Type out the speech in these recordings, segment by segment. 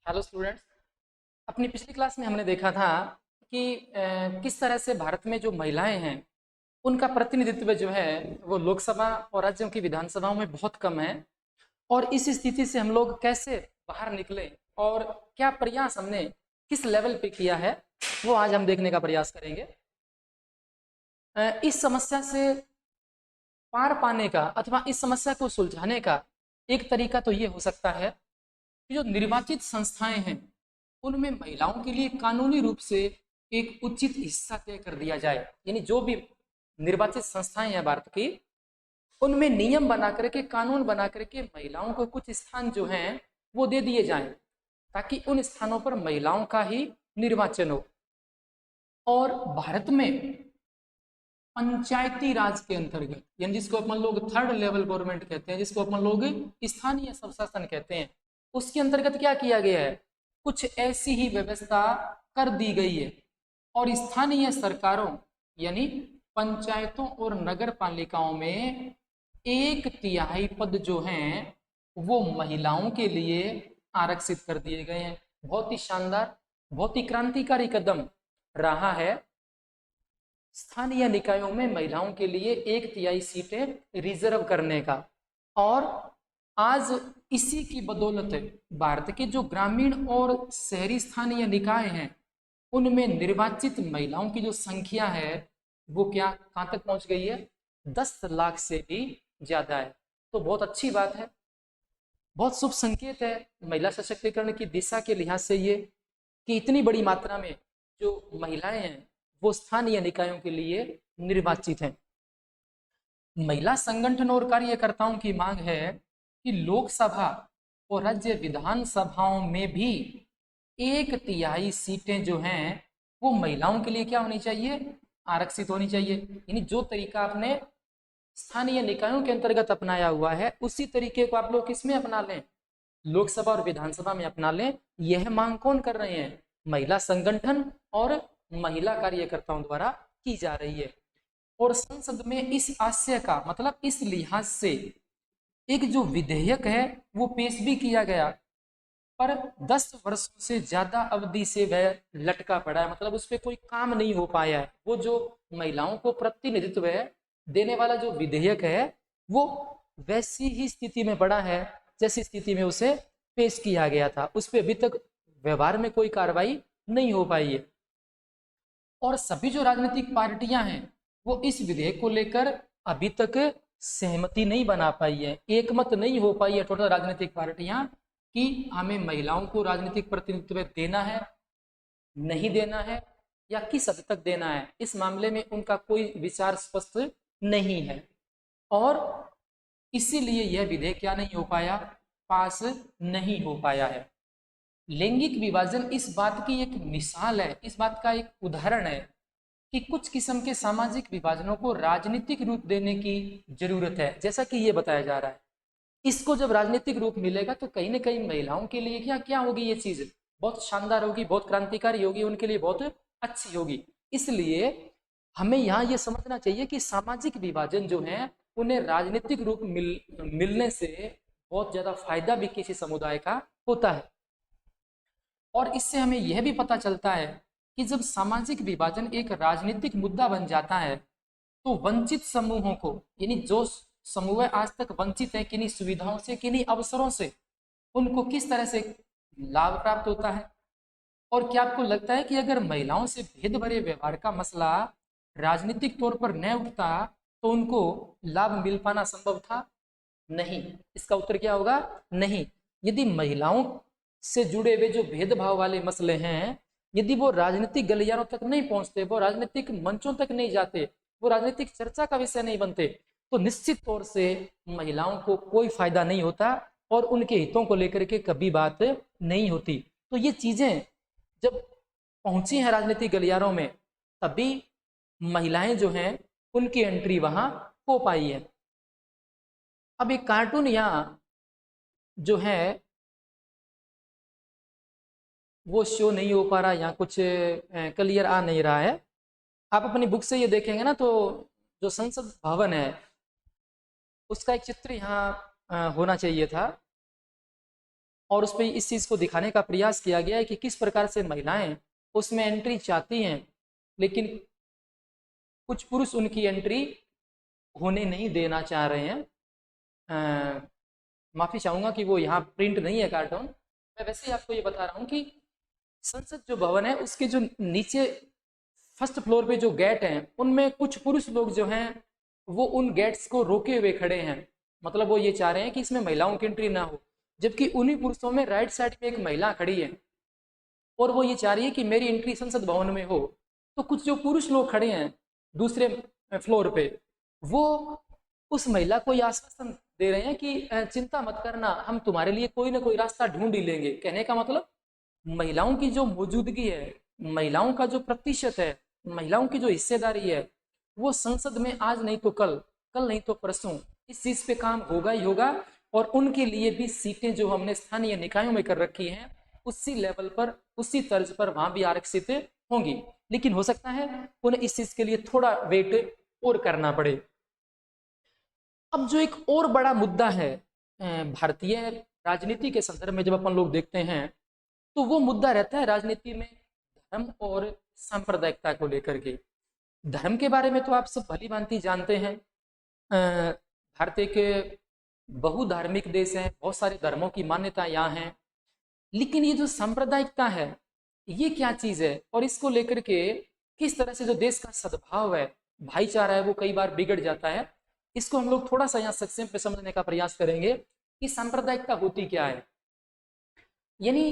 Hello students. अपनी पिछली class में हमने देखा था कि किस तरह से भारत में जो महिलाएं हैं उनका प्रतिनिधित्व जो है वो लोकसभा और राज्यों की विधानसभाओं में बहुत कम है। और इस स्थिति से हम लोग कैसे बाहर निकले और क्या प्रयास हमने किस लेवल पे किया है वो आज हम देखने का प्रयास करेंगे। इस समस्या से पार पाने का अथवा इस समस्या को सुलझाने का एक तरीका तो ये हो सकता है कि जो निर्वाचित संस्थाएं हैं उनमें महिलाओं के लिए कानूनी रूप से एक उचित हिस्सा तय कर दिया जाए। यानी जो भी निर्वाचित संस्थाएं हैं भारत की उनमें नियम बना करके कानून बना करके महिलाओं को कुछ स्थान जो हैं वो दे दिए जाएं ताकि उन स्थानों पर महिलाओं का ही निर्वाचन हो। और भारत में पंचायती राज के अंतर्गत यानी जिसको अपन लोग थर्ड लेवल गवर्नमेंट कहते हैं, जिसको अपन लोग स्थानीय स्वशासन कहते हैं, उसके अंतर्गत क्या किया गया है, कुछ ऐसी ही व्यवस्था कर दी गई है। और स्थानीय सरकारों यानी पंचायतों और नगर पालिकाओं में 1/3 पद जो हैं वो महिलाओं के लिए आरक्षित कर दिए गए हैं। बहुत ही शानदार, बहुत ही क्रांतिकारी कदम रहा है स्थानीय निकायों में महिलाओं के लिए 1/3 सीटें रिजर्व करने का। और आज इसी की बदौलत भारत के जो ग्रामीण और शहरी स्थानीय निकाय हैं उनमें निर्वाचित महिलाओं की जो संख्या है वो क्या कहाँ तक पहुंच गई है, 10 लाख से भी ज्यादा है। तो बहुत अच्छी बात है, बहुत शुभ संकेत है महिला सशक्तिकरण की दिशा के लिहाज से ये कि इतनी बड़ी मात्रा में जो महिलाएं हैं वो स्थानीय निकायों के लिए निर्वाचित हैं। महिला संगठन और कार्यकर्ताओं की मांग है कि लोकसभा और राज्य विधानसभाओं में भी 1/3 सीटें जो हैं वो महिलाओं के लिए क्या होनी चाहिए, आरक्षित होनी चाहिए। यानी जो तरीका आपने स्थानीय निकायों के अंतर्गत अपनाया हुआ है उसी तरीके को आप लोग किसमें अपना लें, लोकसभा और विधानसभा में अपना लें। यह मांग कौन कर रहे हैं, महिला संगठन और महिला कार्यकर्ताओं द्वारा की जा रही है। और संसद में इस आशय का मतलब इस लिहाज से एक जो विधेयक है वो पेश भी किया गया, पर 10 वर्षों से ज्यादा अवधि से वह लटका पड़ा है, मतलब उस पर कोई काम नहीं हो पाया है। वो जो महिलाओं को प्रतिनिधित्व है देने वाला जो विधेयक है वो वैसी ही स्थिति में पड़ा है जैसी स्थिति में उसे पेश किया गया था, उस पर अभी तक व्यवहार में कोई कार्रवाई नहीं हो पाई है। और सभी जो राजनीतिक पार्टियां हैं वो इस विधेयक को लेकर अभी तक सहमति नहीं बना पाई है, एकमत नहीं हो पाई है टोटल राजनीतिक पार्टियां कि हमें महिलाओं को राजनीतिक प्रतिनिधित्व देना है, नहीं देना है या किस हद तक देना है। इस मामले में उनका कोई विचार स्पष्ट नहीं है और इसीलिए यह विधेयक क्या नहीं हो पाया, पास नहीं हो पाया है। लैंगिक विभाजन इस बात की एक मिसाल है, इस बात का एक उदाहरण है कि कुछ किस्म के सामाजिक विभाजनों को राजनीतिक रूप देने की जरूरत है। जैसा कि ये बताया जा रहा है, इसको जब राजनीतिक रूप मिलेगा तो कहीं ना कहीं महिलाओं के लिए क्या क्या होगी, ये चीज बहुत शानदार होगी, बहुत क्रांतिकारी होगी, उनके लिए बहुत अच्छी होगी। इसलिए हमें यहाँ ये समझना चाहिए कि सामाजिक विभाजन जो है उन्हें राजनीतिक रूप मिलने से बहुत ज्यादा फायदा भी किसी समुदाय का होता है। और इससे हमें यह भी पता चलता है कि जब सामाजिक विभाजन एक राजनीतिक मुद्दा बन जाता है तो वंचित समूहों को यानी जो समूह आज तक वंचित है किन्हीं सुविधाओं से किन्हीं अवसरों से, उनको किस तरह से लाभ प्राप्त होता है। और क्या आपको लगता है कि अगर महिलाओं से भेद भरे व्यवहार का मसला राजनीतिक तौर पर न उठता तो उनको लाभ मिल पाना संभव था? नहीं। इसका उत्तर क्या होगा, नहीं। यदि महिलाओं से जुड़े हुए जो भेदभाव वाले मसले हैं यदि वो राजनीतिक गलियारों तक नहीं पहुंचते, वो राजनीतिक मंचों तक नहीं जाते, वो राजनीतिक चर्चा का विषय नहीं बनते, तो निश्चित तौर से महिलाओं को कोई फायदा नहीं होता और उनके हितों को लेकर के कभी बात नहीं होती। तो ये चीजें जब पहुंची हैं राजनीतिक गलियारों में तभी महिलाएं जो हैं उनकी एंट्री वहां हो पाई है। अब एक कार्टून यहाँ जो है वो शो नहीं हो पा रहा, यहाँ कुछ क्लियर आ नहीं रहा है। आप अपनी बुक से ये देखेंगे ना तो जो संसद भवन है उसका एक चित्र यहाँ होना चाहिए था। और उस पर इस चीज़ को दिखाने का प्रयास किया गया है कि किस प्रकार से महिलाएं उसमें एंट्री चाहती हैं, लेकिन कुछ पुरुष उनकी एंट्री होने नहीं देना चाह रहे हैं। माफ़ी चाहूँगा कि वो यहाँ प्रिंट नहीं है कार्टून, मैं वैसे ही आपको ये बता रहा हूँ कि संसद जो भवन है उसके जो नीचे फर्स्ट फ्लोर पे जो गेट हैं उनमें कुछ पुरुष लोग जो हैं वो उन गेट्स को रोके हुए खड़े हैं। मतलब वो ये चाह रहे हैं कि इसमें महिलाओं की एंट्री ना हो, जबकि उन्हीं पुरुषों में राइट साइड में एक महिला खड़ी है और वो ये चाह रही है कि मेरी एंट्री संसद भवन में हो। तो कुछ जो पुरुष लोग खड़े हैं दूसरे फ्लोर पे, वो उस महिला को ये आश्वासन दे रहे हैं कि चिंता मत करना, हम तुम्हारे लिए कोई ना कोई रास्ता ढूंढ ही लेंगे। कहने का मतलब महिलाओं की जो मौजूदगी है, महिलाओं का जो प्रतिशत है, महिलाओं की जो हिस्सेदारी है, वो संसद में आज नहीं तो कल, कल नहीं तो परसों इस चीज पे काम होगा ही होगा। और उनके लिए भी सीटें जो हमने स्थानीय निकायों में कर रखी हैं उसी लेवल पर, उसी तर्ज पर वहां भी आरक्षित होंगी। लेकिन हो सकता है उन्हें इस चीज के लिए थोड़ा वेट और करना पड़े। अब जो एक और बड़ा मुद्दा है भारतीय राजनीति के संदर्भ में जब अपन लोग देखते हैं, तो वो मुद्दा रहता है राजनीति में धर्म और सांप्रदायिकता को लेकर के। धर्म के बारे में तो आप सब भली भांति जानते हैं। भारत एक बहुधार्मिक देश है, बहुत सारे धर्मों की मान्यता यहाँ है। लेकिन ये जो सांप्रदायिकता है ये क्या चीज है, और इसको लेकर के किस तरह से जो देश का सद्भाव है, भाईचारा है, वो कई बार बिगड़ जाता है। इसको हम लोग थोड़ा सा यहाँ संक्षेप में समझने का प्रयास करेंगे कि सांप्रदायिकता होती क्या है। यानी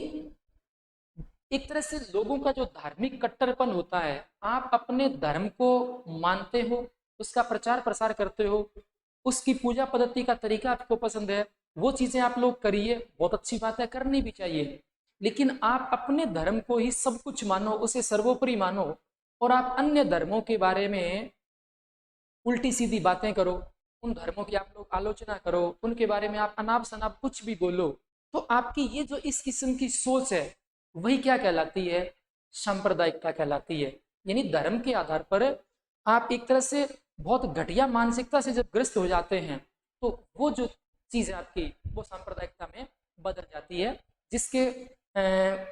एक तरह से लोगों का जो धार्मिक कट्टरपन होता है, आप अपने धर्म को मानते हो, उसका प्रचार प्रसार करते हो, उसकी पूजा पद्धति का तरीका आपको पसंद है, वो चीजें आप लोग करिए, बहुत अच्छी बात है, करनी भी चाहिए। लेकिन आप अपने धर्म को ही सब कुछ मानो, उसे सर्वोपरि मानो, और आप अन्य धर्मों के बारे में उल्टी सीधी बातें करो, उन धर्मों की आप लोग आलोचना करो, उनके बारे में आप अनाप शनाप कुछ भी बोलो, तो आपकी ये जो इस किस्म की सोच है वही क्या कहलाती है, सांप्रदायिकता कहलाती है। यानी धर्म के आधार पर आप एक तरह से बहुत घटिया मानसिकता से जब ग्रस्त हो जाते हैं, तो वो जो चीज है आपकी वो सांप्रदायिकता में बदल जाती है। जिसके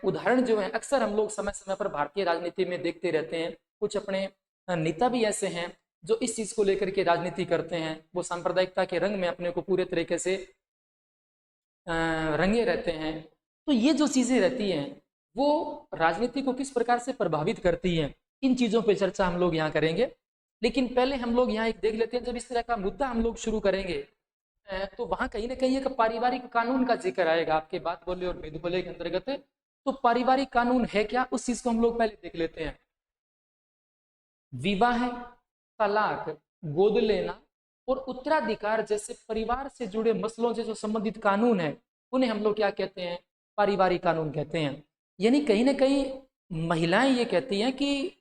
उदाहरण जो है अक्सर हम लोग समय समय पर भारतीय राजनीति में देखते रहते हैं। कुछ अपने नेता भी ऐसे हैं जो इस चीज को लेकर के राजनीति करते हैं, वो सांप्रदायिकता के रंग में अपने को पूरे तरीके से रंगे रहते हैं। तो ये जो चीजें रहती हैं वो राजनीति को किस प्रकार से प्रभावित करती हैं, इन चीजों पे चर्चा हम लोग यहाँ करेंगे। लेकिन पहले हम लोग यहाँ एक देख लेते हैं, जब इस तरह का मुद्दा हम लोग शुरू करेंगे तो वहां कहीं ना कहीं एक पारिवारिक कानून का जिक्र आएगा। आपके बात बोले और भेद बोले के अंतर्गत तो पारिवारिक कानून है क्या, उस चीज को हम लोग पहले देख लेते हैं। विवाह, तलाक, गोद लेना और उत्तराधिकार जैसे परिवार से जुड़े मसलों से जो संबंधित कानून है उन्हें हम लोग क्या कहते हैं, पारिवारिक कानून कहते हैं। यानी कहीं ना कहीं महिलाएं ये कहती हैं कि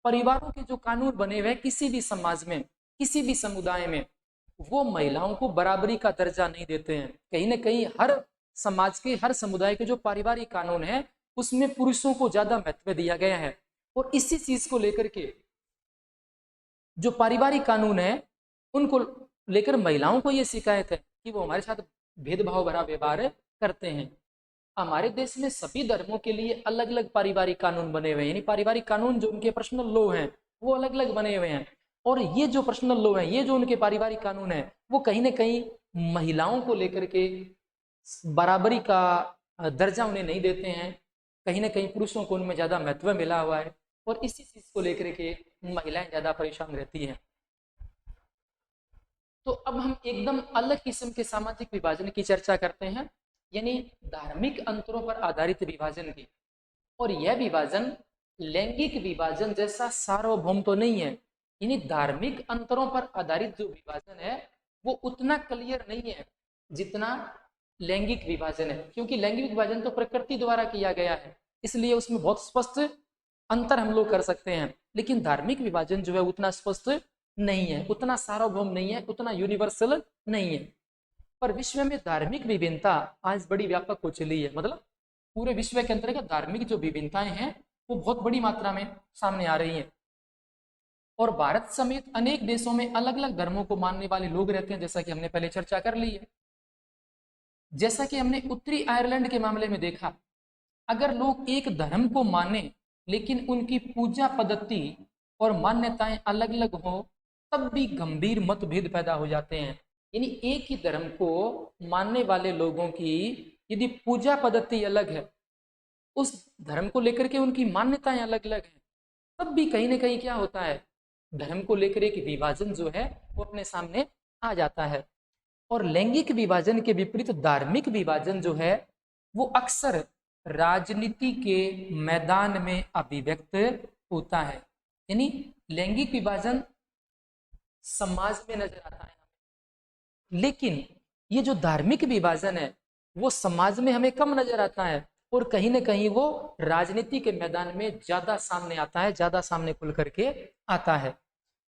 परिवारों के जो कानून बने हुए किसी भी समाज में, किसी भी समुदाय में, वो महिलाओं को बराबरी का दर्जा नहीं देते हैं। कहीं ना कहीं हर समाज के, हर समुदाय के जो पारिवारिक कानून है उसमें पुरुषों को ज्यादा महत्व दिया गया है। और इसी चीज को लेकर के जो पारिवारिक कानून है उनको लेकर महिलाओं को ये शिकायत है कि वो हमारे साथ भेदभाव भरा व्यवहार करते हैं। हमारे देश में सभी धर्मों के लिए अलग अलग पारिवारिक कानून बने हुए हैं, यानी पारिवारिक कानून जो उनके पर्सनल लॉ हैं वो अलग अलग बने हुए हैं। और ये जो पर्सनल लॉ है, ये जो उनके पारिवारिक कानून है, वो कहीं ना कहीं महिलाओं को लेकर के बराबरी का दर्जा उन्हें नहीं देते हैं। कहीं ना कहीं पुरुषों को उनमें ज्यादा महत्व मिला हुआ है और इसी चीज को लेकर के महिलाएं ज्यादा परेशान रहती हैं। तो अब हम एकदम अलग किस्म के सामाजिक विभाजन की चर्चा करते हैं, यानी धार्मिक अंतरों पर आधारित विभाजन की। और यह विभाजन लैंगिक विभाजन जैसा सार्वभौम तो नहीं है। यानी धार्मिक अंतरों पर आधारित जो विभाजन है वो उतना क्लियर नहीं है जितना लैंगिक विभाजन है, क्योंकि लैंगिक विभाजन तो प्रकृति द्वारा किया गया है, इसलिए उसमें बहुत स्पष्ट अंतर हम लोग कर सकते हैं। लेकिन धार्मिक विभाजन जो है उतना स्पष्ट नहीं है, उतना सार्वभौम नहीं है, उतना यूनिवर्सल नहीं है। पर विश्व में धार्मिक विभिन्नता आज बड़ी व्यापक हो चली है। मतलब पूरे विश्व के अंतर्गत धार्मिक जो विभिन्नताएं हैं वो बहुत बड़ी मात्रा में सामने आ रही हैं। और भारत समेत अनेक देशों में अलग अलग धर्मों को मानने वाले लोग रहते हैं, जैसा कि हमने पहले चर्चा कर ली है। जैसा कि हमने उत्तरी आयरलैंड के मामले में देखा, अगर लोग एक धर्म को माने लेकिन उनकी पूजा पद्धति और मान्यताएं अलग अलग हो, तब भी गंभीर मतभेद पैदा हो जाते हैं। यानी एक ही धर्म को मानने वाले लोगों की यदि पूजा पद्धति अलग है, उस धर्म को लेकर के उनकी मान्यताएं अलग अलग हैं, तब भी कहीं ना कहीं क्या होता है, धर्म को लेकर एक विभाजन जो है वो अपने सामने आ जाता है। और लैंगिक विभाजन के विपरीत धार्मिक विभाजन जो है वो अक्सर राजनीति के मैदान में अभिव्यक्त होता है। यानी लैंगिक विभाजन समाज में नजर आता है, लेकिन ये जो धार्मिक विभाजन है वो समाज में हमें कम नजर आता है, और कहीं ना कहीं वो राजनीति के मैदान में ज्यादा सामने आता है, ज्यादा सामने खुल करके आता है।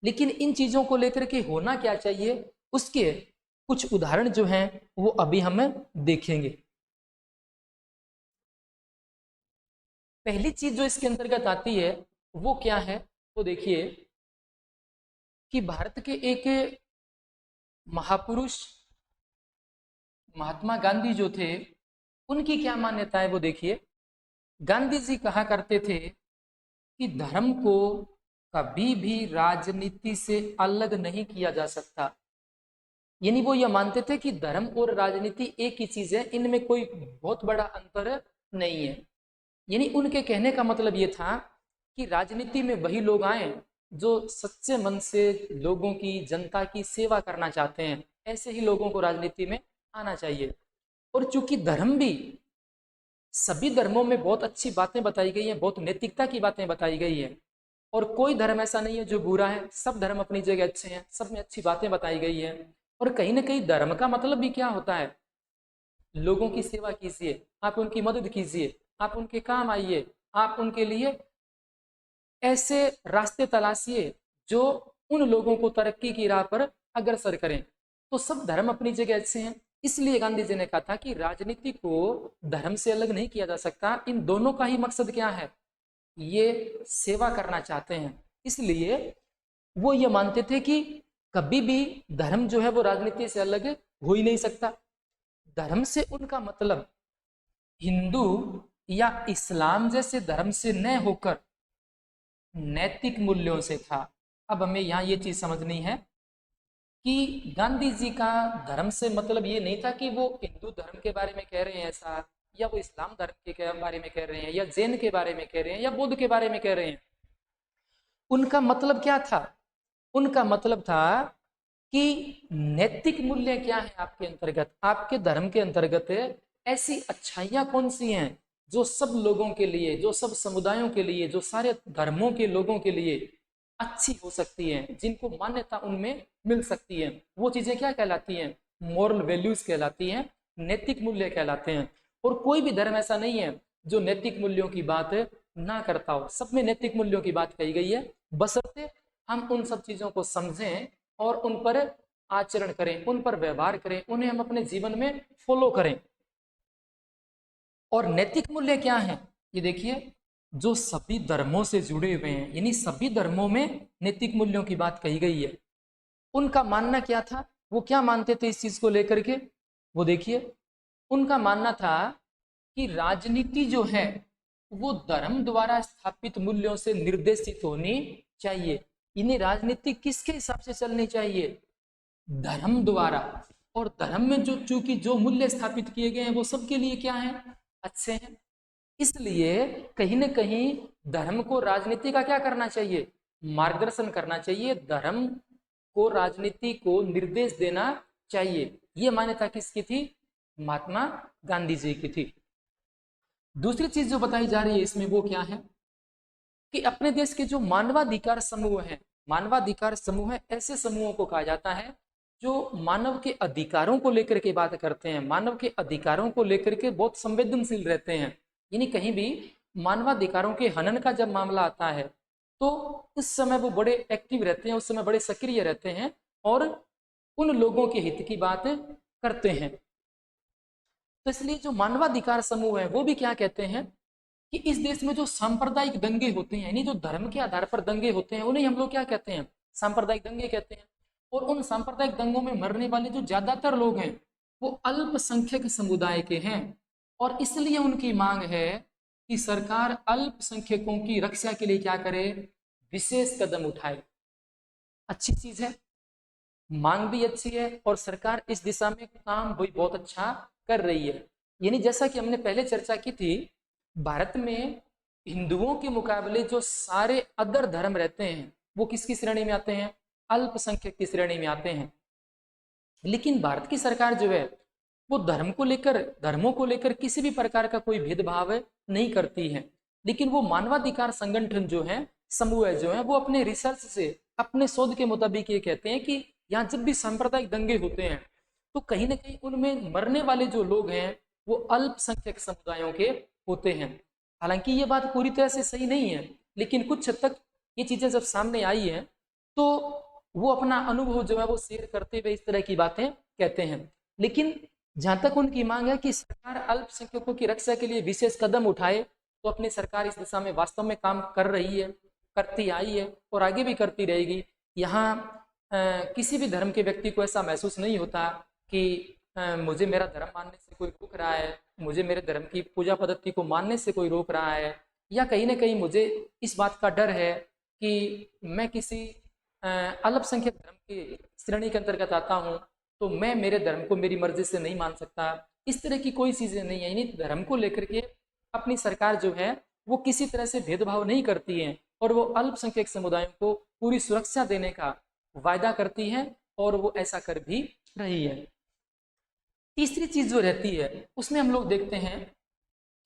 लेकिन इन चीजों को लेकर के होना क्या चाहिए, उसके कुछ उदाहरण जो हैं वो अभी हम देखेंगे। पहली चीज जो इसके अंतर्गत आती है वो क्या है, तो देखिए कि भारत के एक महापुरुष महात्मा गांधी जो थे, उनकी क्या मान्यता है वो देखिए। गांधी जी कहा करते थे कि धर्म को कभी भी राजनीति से अलग नहीं किया जा सकता। यानी वो ये मानते थे कि धर्म और राजनीति एक ही चीज है, इनमें कोई बहुत बड़ा अंतर नहीं है। यानी उनके कहने का मतलब ये था कि राजनीति में वही लोग आए जो सच्चे मन से लोगों की, जनता की सेवा करना चाहते हैं, ऐसे ही लोगों को राजनीति में आना चाहिए। और चूंकि धर्म भी, सभी धर्मों में बहुत अच्छी बातें बताई गई हैं, बहुत नैतिकता की बातें बताई गई हैं, और कोई धर्म ऐसा नहीं है जो बुरा है, सब धर्म अपनी जगह अच्छे हैं, सब में अच्छी बातें बताई गई हैं। और कहीं ना कहीं धर्म का मतलब भी क्या होता है, लोगों की सेवा कीजिए, आप उनकी मदद कीजिए, आप उनके काम आइए, आप उनके लिए ऐसे रास्ते तलाशिए जो उन लोगों को तरक्की की राह पर अग्रसर करें। तो सब धर्म अपनी जगह अच्छे हैं। इसलिए गांधी जी ने कहा था कि राजनीति को धर्म से अलग नहीं किया जा सकता, इन दोनों का ही मकसद क्या है, ये सेवा करना चाहते हैं। इसलिए वो ये मानते थे कि कभी भी धर्म जो है वो राजनीति से अलग हो ही नहीं सकता। धर्म से उनका मतलब हिंदू या इस्लाम जैसे धर्म से न होकर नैतिक मूल्यों से था। अब हमें यहाँ ये चीज समझनी है कि गांधी जी का धर्म से मतलब ये नहीं था कि वो हिंदू धर्म के बारे में कह रहे हैं ऐसा, या वो इस्लाम धर्म के बारे में कह रहे हैं, या जैन के बारे में कह रहे हैं, या बुद्ध के बारे में कह रहे हैं। उनका मतलब क्या था, उनका मतलब था कि नैतिक मूल्य क्या है आपके अंतर्गत, आपके धर्म के अंतर्गत ऐसी अच्छाइयां कौन सी हैं जो सब लोगों के लिए, जो सब समुदायों के लिए, जो सारे धर्मों के लोगों के लिए अच्छी हो सकती हैं, जिनको मान्यता उनमें मिल सकती है। वो चीजें क्या कहलाती हैं, मॉरल वैल्यूज कहलाती हैं, नैतिक मूल्य कहलाते हैं। और कोई भी धर्म ऐसा नहीं है जो नैतिक मूल्यों की बात ना करता हो, सब में नैतिक मूल्यों की बात कही गई है, बशर्ते हम उन सब चीजों को समझें और उन पर आचरण करें, उन पर व्यवहार करें, उन्हें हम अपने जीवन में फॉलो करें। और नैतिक मूल्य क्या है, ये देखिए, जो सभी धर्मों से जुड़े हुए हैं, यानी सभी धर्मों में नैतिक मूल्यों की बात कही गई है। उनका मानना क्या था, वो क्या मानते थे इस चीज को लेकर के, वो देखिए। उनका मानना था कि राजनीति जो है वो धर्म द्वारा स्थापित मूल्यों से निर्देशित होनी चाहिए। इन्हें राजनीति किसके हिसाब से चलनी चाहिए, धर्म द्वारा। और धर्म में जो चूंकि जो मूल्य स्थापित किए गए हैं वो सबके लिए क्या है, अच्छे हैं। इसलिए कहीं ना कहीं धर्म को राजनीति का क्या करना चाहिए, मार्गदर्शन करना चाहिए, धर्म को राजनीति को निर्देश देना चाहिए। ये मान्यता किसकी थी, महात्मा गांधी जी की थी। दूसरी चीज जो बताई जा रही है इसमें वो क्या है कि अपने देश के जो मानवाधिकार समूह है, मानवाधिकार समूह है, ऐसे समूहों को कहा जाता है जो मानव के अधिकारों को लेकर के बात करते हैं, मानव के अधिकारों को लेकर के बहुत संवेदनशील रहते हैं। यानी कहीं भी मानवाधिकारों के हनन का जब मामला आता है तो उस समय वो बड़े एक्टिव रहते हैं, उस समय बड़े सक्रिय रहते हैं और उन लोगों के हित की बात करते हैं। तो इसलिए जो मानवाधिकार समूह है वो भी क्या कहते हैं कि इस देश में जो सांप्रदायिक दंगे होते हैं, यानी जो धर्म के आधार पर दंगे होते हैं, उन्हें हम लोग क्या कहते हैं, सांप्रदायिक दंगे कहते हैं। और उन सांप्रदायिक दंगों में मरने वाले जो ज्यादातर लोग हैं वो अल्पसंख्यक समुदाय के हैं और इसलिए उनकी मांग है कि सरकार अल्पसंख्यकों की रक्षा के लिए क्या करे, विशेष कदम उठाए। अच्छी चीज है, मांग भी अच्छी है और सरकार इस दिशा में काम भी बहुत अच्छा कर रही है। यानी जैसा कि हमने पहले चर्चा की थी, भारत में हिंदुओं के मुकाबले जो सारे अदर धर्म रहते हैं वो किसकी श्रेणी में आते हैं, अल्पसंख्यक की श्रेणी में आते हैं। लेकिन भारत की सरकार जो है वो धर्मों को लेकर किसी भी प्रकार का कोई भेदभाव नहीं करती है। लेकिन वो मानवाधिकार संगठन जो है, समूह जो है, वो अपने रिसर्च से, अपने शोध के मुताबिक ये कहते हैं कि यहाँ जब भी सांप्रदायिक दंगे होते हैं तो कहीं ना कहीं उनमें मरने वाले जो लोग हैं वो अल्पसंख्यक समुदायों के होते हैं। हालांकि ये बात पूरी तरह से सही नहीं है, लेकिन कुछ हद तक ये चीजें जब सामने आई है तो वो अपना अनुभव जो है वो शेयर करते हुए इस तरह की बातें कहते हैं। लेकिन जहां तक उनकी मांग है कि सरकार अल्पसंख्यकों की रक्षा के लिए विशेष कदम उठाए, तो अपनी सरकार इस दिशा में वास्तव में काम कर रही है, करती आई है और आगे भी करती रहेगी। यहाँ किसी भी धर्म के व्यक्ति को ऐसा महसूस नहीं होता कि मुझे मेरा धर्म मानने से कोई रोक रहा है, मुझे मेरे धर्म की पूजा पद्धति को मानने से कोई रोक रहा है, या कहीं ना कहीं मुझे इस बात का डर है कि मैं किसी अल्पसंख्यक धर्म की श्रेणी के अंतर्गत आता हूँ तो मैं मेरे धर्म को मेरी मर्जी से नहीं मान सकता। इस तरह की कोई चीजें नहीं है। यानी धर्म को लेकर के अपनी सरकार जो है वो किसी तरह से भेदभाव नहीं करती है और वो अल्पसंख्यक समुदायों को पूरी सुरक्षा देने का वायदा करती है और वो ऐसा कर भी रही है। तीसरी चीज जो रहती है उसमें हम लोग देखते हैं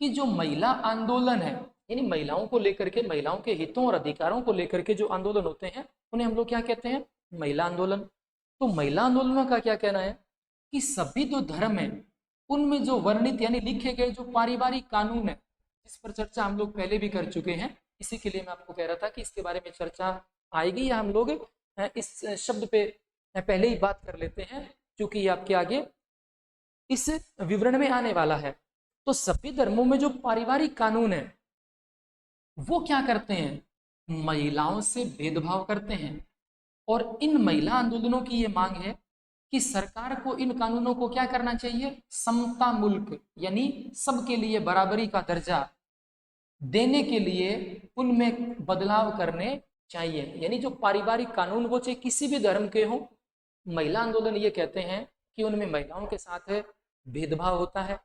कि जो महिला आंदोलन है, यानी महिलाओं को लेकर के, महिलाओं के हितों और अधिकारों को लेकर के जो आंदोलन होते हैं उन्हें हम लोग क्या कहते हैं, महिला आंदोलन। तो महिला आंदोलनों का क्या कहना है कि सभी जो धर्म है उनमें जो वर्णित यानी लिखे गए जो पारिवारिक कानून है, इस पर चर्चा हम लोग पहले भी कर चुके हैं, इसी के लिए मैं आपको कह रहा था कि इसके बारे में चर्चा आएगी या हम लोग इस शब्द पे पहले ही बात कर लेते हैं क्योंकि ये आपके आगे इस विवरण में आने वाला है। तो सभी धर्मों में जो पारिवारिक कानून है वो क्या करते हैं, महिलाओं से भेदभाव करते हैं। और इन महिला आंदोलनों की ये मांग है कि सरकार को इन कानूनों को क्या करना चाहिए, समता मुल्क यानी सबके लिए बराबरी का दर्जा देने के लिए उनमें बदलाव करने चाहिए। यानी जो पारिवारिक कानून वो चाहे किसी भी धर्म के हो, महिला आंदोलन ये कहते हैं कि उनमें महिलाओं के साथ भेदभाव होता है।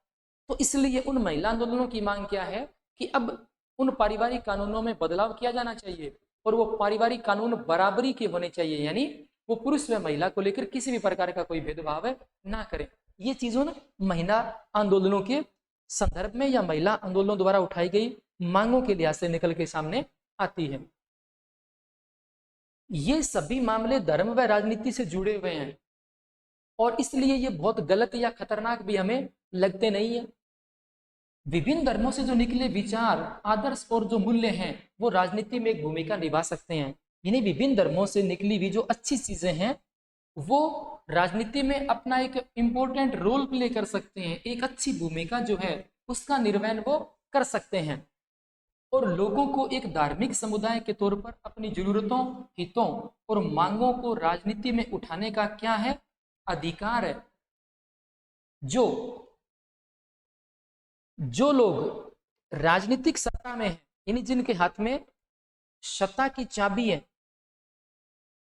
तो इसलिए उन महिला आंदोलनों की मांग क्या है कि अब उन पारिवारिक कानूनों में बदलाव किया जाना चाहिए और वो पारिवारिक कानून बराबरी के होने चाहिए, यानी वो पुरुष व महिला को लेकर किसी भी प्रकार का कोई भेदभाव ना करें। ये चीजों ना महिला आंदोलनों के संदर्भ में या महिला आंदोलनों द्वारा उठाई गई मांगों के लिहाज से निकल के सामने आती है। ये सभी मामले धर्म व राजनीति से जुड़े हुए हैं और इसलिए ये बहुत गलत या खतरनाक भी हमें लगते नहीं है। विभिन्न धर्मों से जो निकले विचार, आदर्श और जो मूल्य हैं वो राजनीति में एक भूमिका निभा सकते हैं। यानी विभिन्न धर्मों से निकली हुई जो अच्छी चीजें हैं वो राजनीति में अपना एक इम्पोर्टेंट रोल प्ले कर सकते हैं, एक अच्छी भूमिका जो है उसका निर्वहन वो कर सकते हैं और लोगों को एक धार्मिक समुदाय के तौर पर अपनी जरूरतों, हितों और मांगों को राजनीति में उठाने का क्या है, अधिकार है। जो लोग राजनीतिक सत्ता में हैं, यानी जिनके हाथ में सत्ता की चाबी है,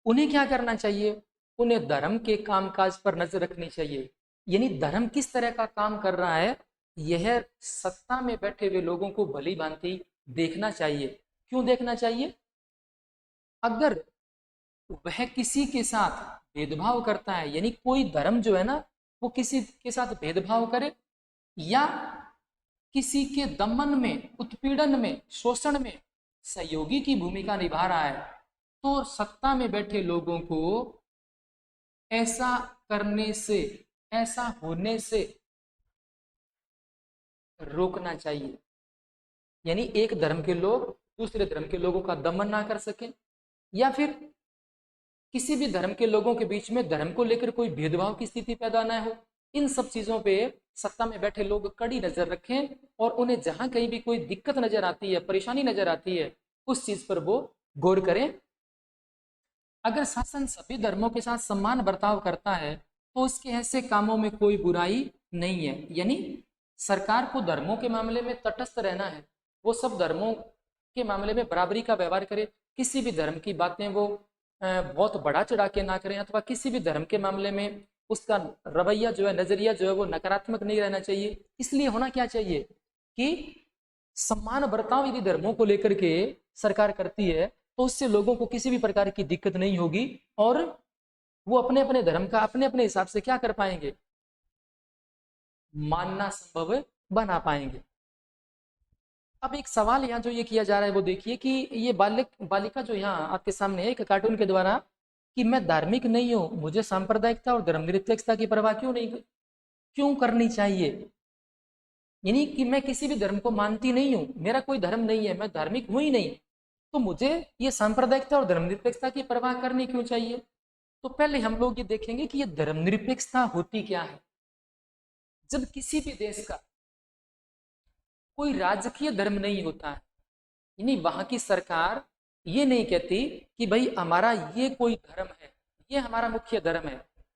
उन्हें क्या करना चाहिए, उन्हें धर्म के कामकाज पर नजर रखनी चाहिए। यानी धर्म किस तरह का काम कर रहा है यह सत्ता में बैठे हुए लोगों को भली भांति देखना चाहिए। क्यों देखना चाहिए, अगर वह किसी के साथ भेदभाव करता है, यानी कोई धर्म जो है ना वो किसी के साथ भेदभाव करे या किसी के दमन में, उत्पीड़न में, शोषण में सहयोगी की भूमिका निभा रहा है, तो सत्ता में बैठे लोगों को ऐसा करने से, ऐसा होने से रोकना चाहिए। यानी एक धर्म के लोग दूसरे धर्म के लोगों का दमन ना कर सके या फिर किसी भी धर्म के लोगों के बीच में धर्म को लेकर कोई भेदभाव की स्थिति पैदा ना हो। इन सब चीजों पे सत्ता में बैठे लोग कड़ी नजर रखें और उन्हें जहां कहीं भी कोई दिक्कत नजर आती है, परेशानी नजर आती है, उस चीज पर वो गौर करें। अगर शासन सभी धर्मों के साथ समान बर्ताव करता है तो उसके ऐसे कामों में कोई बुराई नहीं है। यानी सरकार को धर्मों के मामले में तटस्थ रहना है, वो सब धर्मों के मामले में बराबरी का व्यवहार करे, किसी भी धर्म की बातें वो बहुत बढ़ा चढ़ा के ना करें, अथवा किसी भी धर्म के मामले में उसका रवैया जो है, नजरिया जो है वो नकारात्मक नहीं रहना चाहिए। इसलिए होना क्या चाहिए कि समान बर्ताव यदि धर्मों को लेकर के सरकार करती है तो उससे लोगों को किसी भी प्रकार की दिक्कत नहीं होगी, और वो अपने अपने धर्म का अपने अपने हिसाब से क्या कर पाएंगे, मानना संभव बना पाएंगे। अब एक सवाल यहाँ जो ये किया जा रहा है वो देखिए कि ये बालिका जो यहाँ आपके सामने है एक कार्टून के द्वारा, कि मैं धार्मिक नहीं हूँ, मुझे सांप्रदायिकता और धर्मनिरपेक्षता की परवाह क्यों करनी चाहिए। यानी कि मैं किसी भी धर्म को मानती नहीं हूँ, मेरा कोई धर्म नहीं है, मैं धार्मिक हूं ही नहीं, तो मुझे ये सांप्रदायिकता और धर्मनिरपेक्षता की परवाह करनी क्यों चाहिए। तो पहले हम लोग ये देखेंगे कि ये धर्मनिरपेक्षता होती क्या है। जब किसी भी देश का कोई राजकीय धर्म नहीं होता है, यानी वहां की सरकार ये नहीं कहती कि भाई हमारा ये कोई धर्म है, ये हमारा मुख्य धर्म है,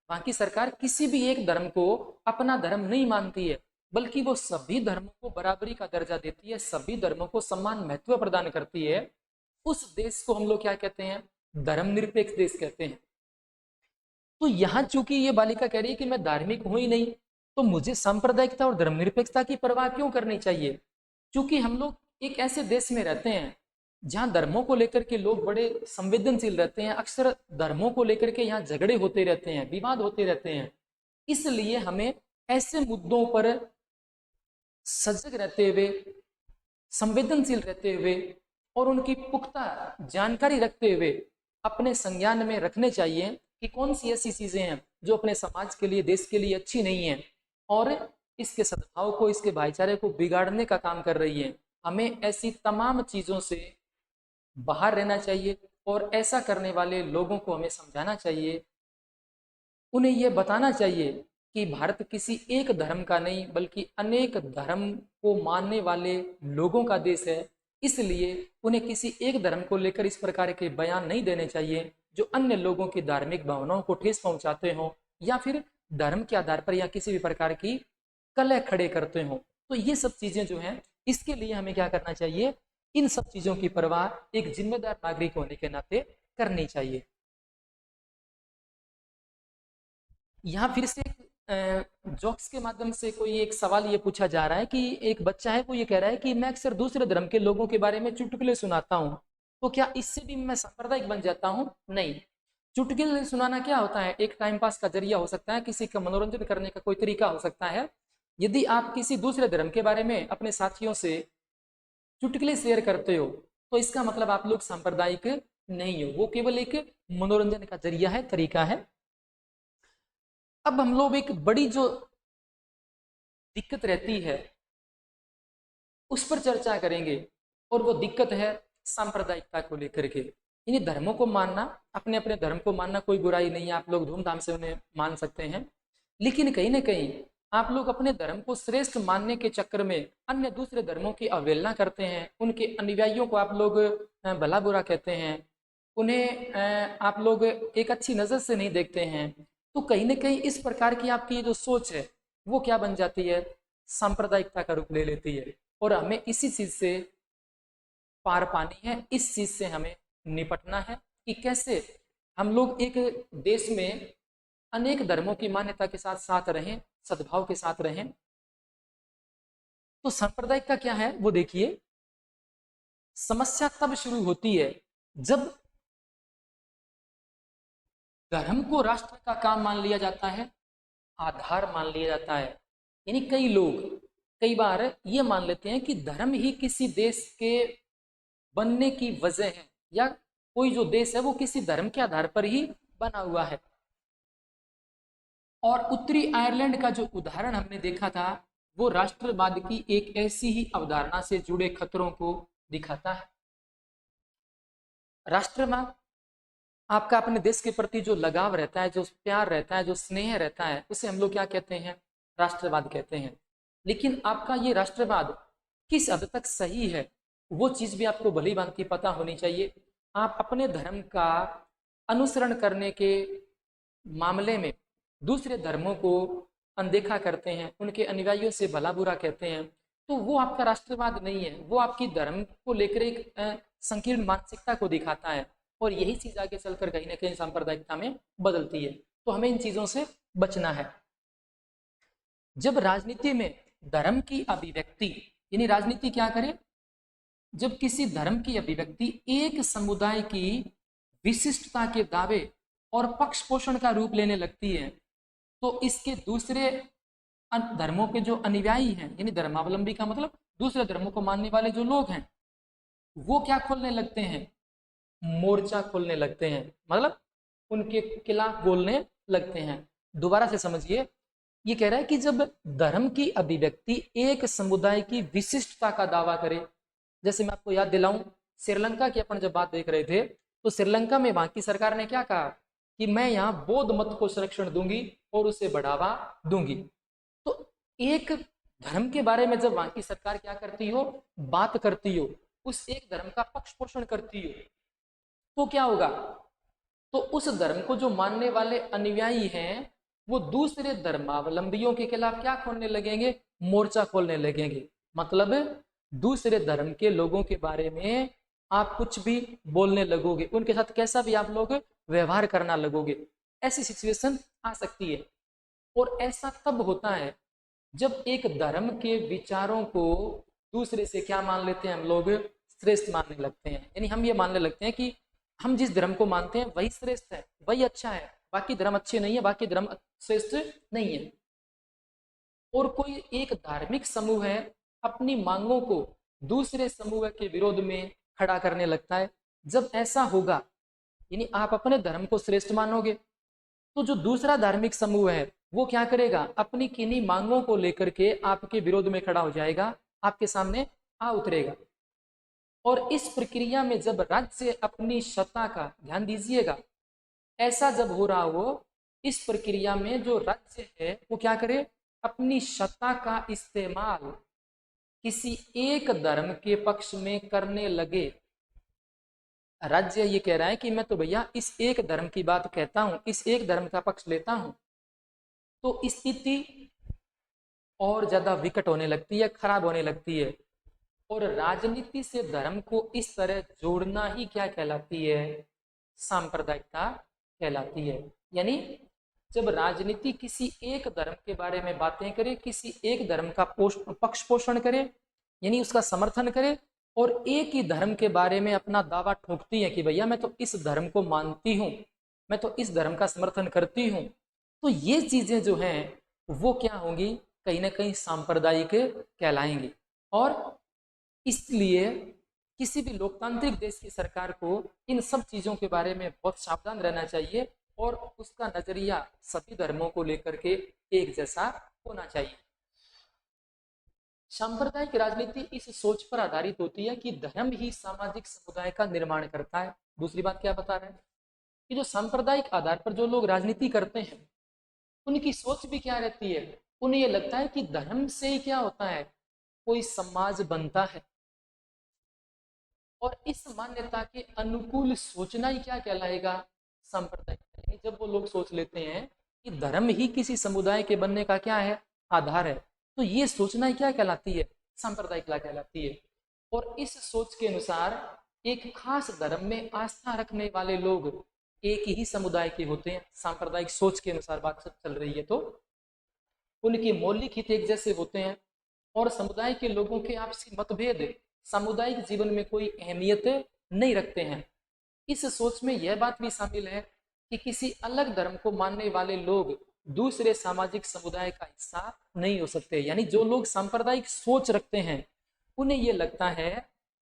वहां की सरकार किसी भी एक धर्म को अपना धर्म नहीं मानती है, बल्कि वो सभी धर्मों को बराबरी का दर्जा देती है, सभी धर्मों को समान महत्व प्रदान करती है। उस देश को हम लोग क्या कहते हैं, धर्मनिरपेक्ष देश कहते हैं। तो यहाँ चूंकि ये बालिका कह रही है कि मैं धार्मिक हूं ही नहीं, तो मुझे सांप्रदायिकता और धर्मनिरपेक्षता की परवाह क्यों करनी चाहिए। क्योंकि हम लोग एक ऐसे देश में रहते हैं जहाँ धर्मों को लेकर के लोग बड़े संवेदनशील रहते हैं, अक्सर धर्मों को लेकर के यहाँ झगड़े होते रहते हैं, विवाद होते रहते हैं। इसलिए हमें ऐसे मुद्दों पर सजग रहते हुए, संवेदनशील रहते हुए और उनकी पुख्ता जानकारी रखते हुए अपने संज्ञान में रखने चाहिए कि कौन सी ऐसी चीजें हैं जो अपने समाज के लिए, देश के लिए अच्छी नहीं है और इसके सद्भाव को, इसके भाईचारे को बिगाड़ने का काम कर रही है। हमें ऐसी तमाम चीजों से बाहर रहना चाहिए और ऐसा करने वाले लोगों को हमें समझाना चाहिए, उन्हें यह बताना चाहिए कि भारत किसी एक धर्म का नहीं बल्कि अनेक धर्म को मानने वाले लोगों का देश है। इसलिए उन्हें किसी एक धर्म को लेकर इस प्रकार के बयान नहीं देने चाहिए जो अन्य लोगों की धार्मिक भावनाओं को ठेस पहुंचाते हों या फिर धर्म के आधार पर या किसी भी प्रकार की कलह खड़े करते हों। तो ये सब चीजें जो हैं, इसके लिए हमें क्या करना चाहिए, इन सब चीजों की परवाह एक जिम्मेदार नागरिक होने के नाते करनी चाहिए। यहाँ फिर से जोक्स के माध्यम से कोई एक सवाल ये पूछा जा रहा है कि एक बच्चा है वो ये कह रहा है कि मैं अक्सर दूसरे धर्म के लोगों के बारे में चुटकुले सुनाता हूँ, तो क्या इससे भी मैं सांप्रदायिक बन जाता हूँ। नहीं, चुटकुले सुनाना क्या होता है, एक टाइम पास का जरिया हो सकता है, किसी का मनोरंजन करने का कोई तरीका हो सकता है। यदि आप किसी दूसरे धर्म के बारे में अपने साथियों से चुटकुले शेयर करते हो तो इसका मतलब आप लोग सांप्रदायिक नहीं हो, वो केवल एक मनोरंजन का जरिया है, तरीका है। अब हम लोग एक बड़ी जो दिक्कत रहती है उस पर चर्चा करेंगे, और वो दिक्कत है सांप्रदायिकता को लेकर के। यानी धर्मों को मानना, अपने अपने धर्म को मानना कोई बुराई नहीं है, आप लोग धूमधाम से उन्हें मान सकते हैं, लेकिन कहीं ना कहीं आप लोग अपने धर्म को श्रेष्ठ मानने के चक्कर में अन्य दूसरे धर्मों की अवहेलना करते हैं, उनके अनुयायियों को आप लोग भला बुरा कहते हैं, उन्हें आप लोग एक अच्छी नज़र से नहीं देखते हैं। तो कहीं ना कहीं इस प्रकार की आपकी जो सोच है वो क्या बन जाती है, सांप्रदायिकता का रूप ले लेती है, और हमें इसी चीज से पार पानी है, इस चीज से हमें निपटना है कि कैसे हम लोग एक देश में अनेक धर्मों की मान्यता के साथ साथ रहें, सद्भाव के साथ रहें। तो सांप्रदायिकता क्या है वो देखिए, समस्या तब शुरू होती है जब धर्म को राष्ट्र का काम मान लिया जाता है, आधार मान लिया जाता है। यानी कई लोग कई बार ये मान लेते हैं कि धर्म ही किसी देश के बनने की वजह है, या कोई जो देश है वो किसी धर्म के आधार पर ही बना हुआ है। और उत्तरी आयरलैंड का जो उदाहरण हमने देखा था वो राष्ट्रवाद की एक ऐसी ही अवधारणा से जुड़े खतरों को दिखाता है। राष्ट्रवाद आपका अपने देश के प्रति जो लगाव रहता है, जो प्यार रहता है, जो स्नेह रहता है, उसे हम लोग क्या कहते हैं, राष्ट्रवाद कहते हैं। लेकिन आपका ये राष्ट्रवाद किस हद तक सही है वो चीज भी आपको भली भांति पता होनी चाहिए। आप अपने धर्म का अनुसरण करने के मामले में दूसरे धर्मों को अनदेखा करते हैं, उनके अनुयायियों से भला बुरा कहते हैं, तो वो आपका राष्ट्रवाद नहीं है, वो आपकी धर्म को लेकर एक संकीर्ण मानसिकता को दिखाता है, और यही चीज आगे चलकर कहीं ना कहीं सांप्रदायिकता में बदलती है। तो हमें इन चीजों से बचना है। जब राजनीति में धर्म की अभिव्यक्ति, यानी राजनीति क्या करे, जब किसी धर्म की अभिव्यक्ति एक समुदाय की विशिष्टता के दावे और पक्ष पोषण का रूप लेने लगती है, तो इसके दूसरे धर्मों के जो अनुयायी हैं, यानी धर्मावलंबी का मतलब दूसरे धर्मों को मानने वाले जो लोग हैं, वो क्या खोलने लगते हैं, मोर्चा खोलने लगते हैं, मतलब उनके खिलाफ बोलने लगते हैं। दोबारा से समझिए, ये कह रहा है कि जब धर्म की अभिव्यक्ति एक समुदाय की विशिष्टता का दावा करे, जैसे मैं आपको याद दिलाऊं, श्रीलंका की अपन जब बात देख रहे थे, तो श्रीलंका में वहां की सरकार ने क्या कहा कि मैं यहाँ बौद्ध मत को संरक्षण दूंगी और उसे बढ़ावा दूंगी। तो एक धर्म के बारे में जब वहां की सरकार क्या करती हो, बात करती हो, उस एक धर्म का पक्ष पोषण करती हो, तो क्या होगा, तो उस धर्म को जो मानने वाले अनुयायी हैं, वो दूसरे धर्मावलंबियों के खिलाफ क्या खोलने लगेंगे, मोर्चा खोलने लगेंगे। मतलब दूसरे धर्म के लोगों के बारे में आप कुछ भी बोलने लगोगे, उनके साथ कैसा भी आप लोग व्यवहार करना लगोगे, ऐसी सिचुएशन आ सकती है। और ऐसा तब होता है जब एक धर्म के विचारों को दूसरे से क्या मान लेते हैं, हम लोग श्रेष्ठ मानने लगते हैं। यानी हम ये मानने लगते हैं कि हम जिस धर्म को मानते हैं वही श्रेष्ठ है, वही अच्छा है, बाकी धर्म अच्छे नहीं है, बाकी धर्म श्रेष्ठ नहीं है। और कोई एक धार्मिक समूह है अपनी मांगों को दूसरे समूह के विरोध में खड़ा करने लगता है। जब ऐसा होगा, यानी आप अपने धर्म को श्रेष्ठ मानोगे, तो जो दूसरा धार्मिक समूह है वो क्या करेगा, अपनी किन्हीं मांगों को लेकर के आपके विरोध में खड़ा हो जाएगा, आपके सामने आ उतरेगा। और इस प्रक्रिया में जब राज्य अपनी सत्ता का, ध्यान दीजिएगा, ऐसा जब हो रहा हो, इस प्रक्रिया में जो राज्य है वो क्या करे, अपनी सत्ता का इस्तेमाल किसी एक धर्म के पक्ष में करने लगे। राज्य ये कह रहा है कि मैं तो भैया इस एक धर्म की बात कहता हूं, इस एक धर्म का पक्ष लेता हूं, तो स्थिति और ज्यादा विकट होने लगती है, खराब होने लगती है। और राजनीति से धर्म को इस तरह जोड़ना ही क्या कहलाती है, सांप्रदायिकता कहलाती है। यानी जब राजनीति किसी एक धर्म के बारे में बातें करे, किसी एक धर्म का पक्ष पोषण करे, यानी उसका समर्थन करे, और एक ही धर्म के बारे में अपना दावा ठोकती है कि भैया मैं तो इस धर्म को मानती हूँ, मैं तो इस धर्म का समर्थन करती हूँ, तो ये चीजें जो हैं वो क्या होंगी, कहीं ना कहीं सांप्रदायिक कहलाएंगी। और इसलिए किसी भी लोकतांत्रिक देश की सरकार को इन सब चीजों के बारे में बहुत सावधान रहना चाहिए, और उसका नजरिया सभी धर्मों को लेकर के एक जैसा होना चाहिए। सांप्रदायिक राजनीति इस सोच पर आधारित होती है कि धर्म ही सामाजिक समुदाय का निर्माण करता है। दूसरी बात क्या बता रहे हैं कि जो सांप्रदायिक आधार पर जो लोग राजनीति करते हैं, उनकी सोच भी क्या रहती है, उन्हें यह लगता है कि धर्म से ही क्या होता है, कोई समाज बनता है, और इस मान्यता के अनुकूल सोचना ही क्या कहलाएगा, सांप्रदायिक। जब वो लोग सोच लेते हैं कि धर्म ही किसी समुदाय के बनने का क्या है, आधार है, तो ये सोचना ही क्या कहलाती है, सांप्रदायिकता कहलाती है। और इस सोच के अनुसार एक खास धर्म में आस्था रखने वाले लोग एक ही समुदाय के होते हैं। सांप्रदायिक सोच के अनुसार बात चल रही है, तो उनके मौलिक हित एक जैसे होते हैं, और समुदाय के लोगों के आपसी मतभेद सामुदायिक जीवन में कोई अहमियत नहीं रखते हैं। इस सोच में यह बात भी शामिल है कि किसी अलग धर्म को मानने वाले लोग दूसरे सामाजिक समुदाय का हिस्सा नहीं हो सकते। यानी जो लोग सांप्रदायिक सोच रखते हैं, उन्हें यह लगता है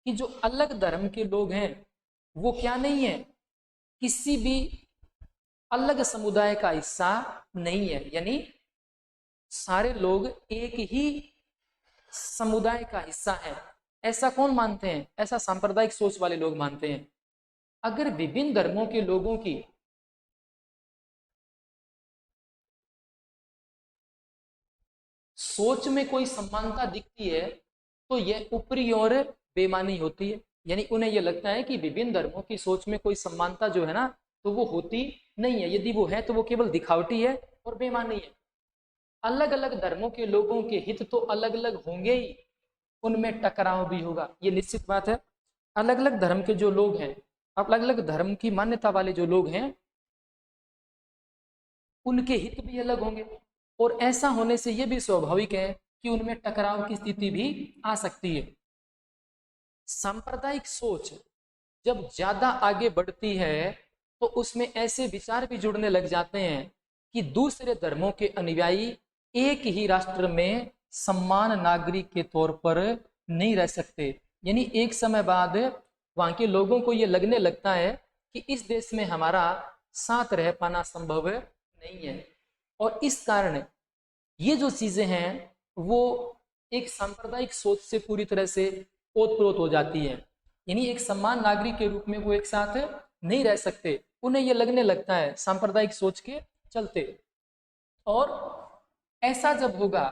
कि जो अलग धर्म के लोग हैं वो क्या नहीं है, किसी भी अलग समुदाय का हिस्सा नहीं है। यानी सारे लोग एक ही समुदाय का हिस्सा है, ऐसा कौन मानते हैं, ऐसा सांप्रदायिक सोच वाले लोग मानते हैं। अगर विभिन्न धर्मों के लोगों की सोच में कोई समानता दिखती है, तो यह ऊपरी और बेमानी होती है। यानी उन्हें यह लगता है कि विभिन्न धर्मों की सोच में कोई समानता जो है ना, तो वो होती नहीं है। यदि वो है तो वो केवल दिखावटी है, और बेईमानी है। अलग अलग धर्मों के लोगों के हित तो अलग अलग होंगे ही, उनमें टकराव भी होगा, ये निश्चित बात है। अलग अलग धर्म के जो लोग हैं, अलग अलग धर्म की मान्यता वाले जो लोग हैं, उनके हित भी अलग होंगे, और ऐसा होने से यह भी स्वाभाविक है कि उनमें टकराव की स्थिति भी आ सकती है। सांप्रदायिक सोच जब ज्यादा आगे बढ़ती है तो उसमें ऐसे विचार भी जुड़ने लग जाते हैं कि दूसरे धर्मों के अनुयायी एक ही राष्ट्र में समान नागरिक के तौर पर नहीं रह सकते। यानी एक समय बाद वहां के लोगों को यह लगने लगता है कि इस देश में हमारा साथ रह पाना संभव नहीं है, और इस कारण ये जो चीजें हैं वो एक सांप्रदायिक सोच से पूरी तरह से ओतप्रोत हो जाती है। यानी एक समान नागरिक के रूप में वो एक साथ नहीं रह सकते, उन्हें ये लगने लगता है सांप्रदायिक सोच के चलते। और ऐसा जब होगा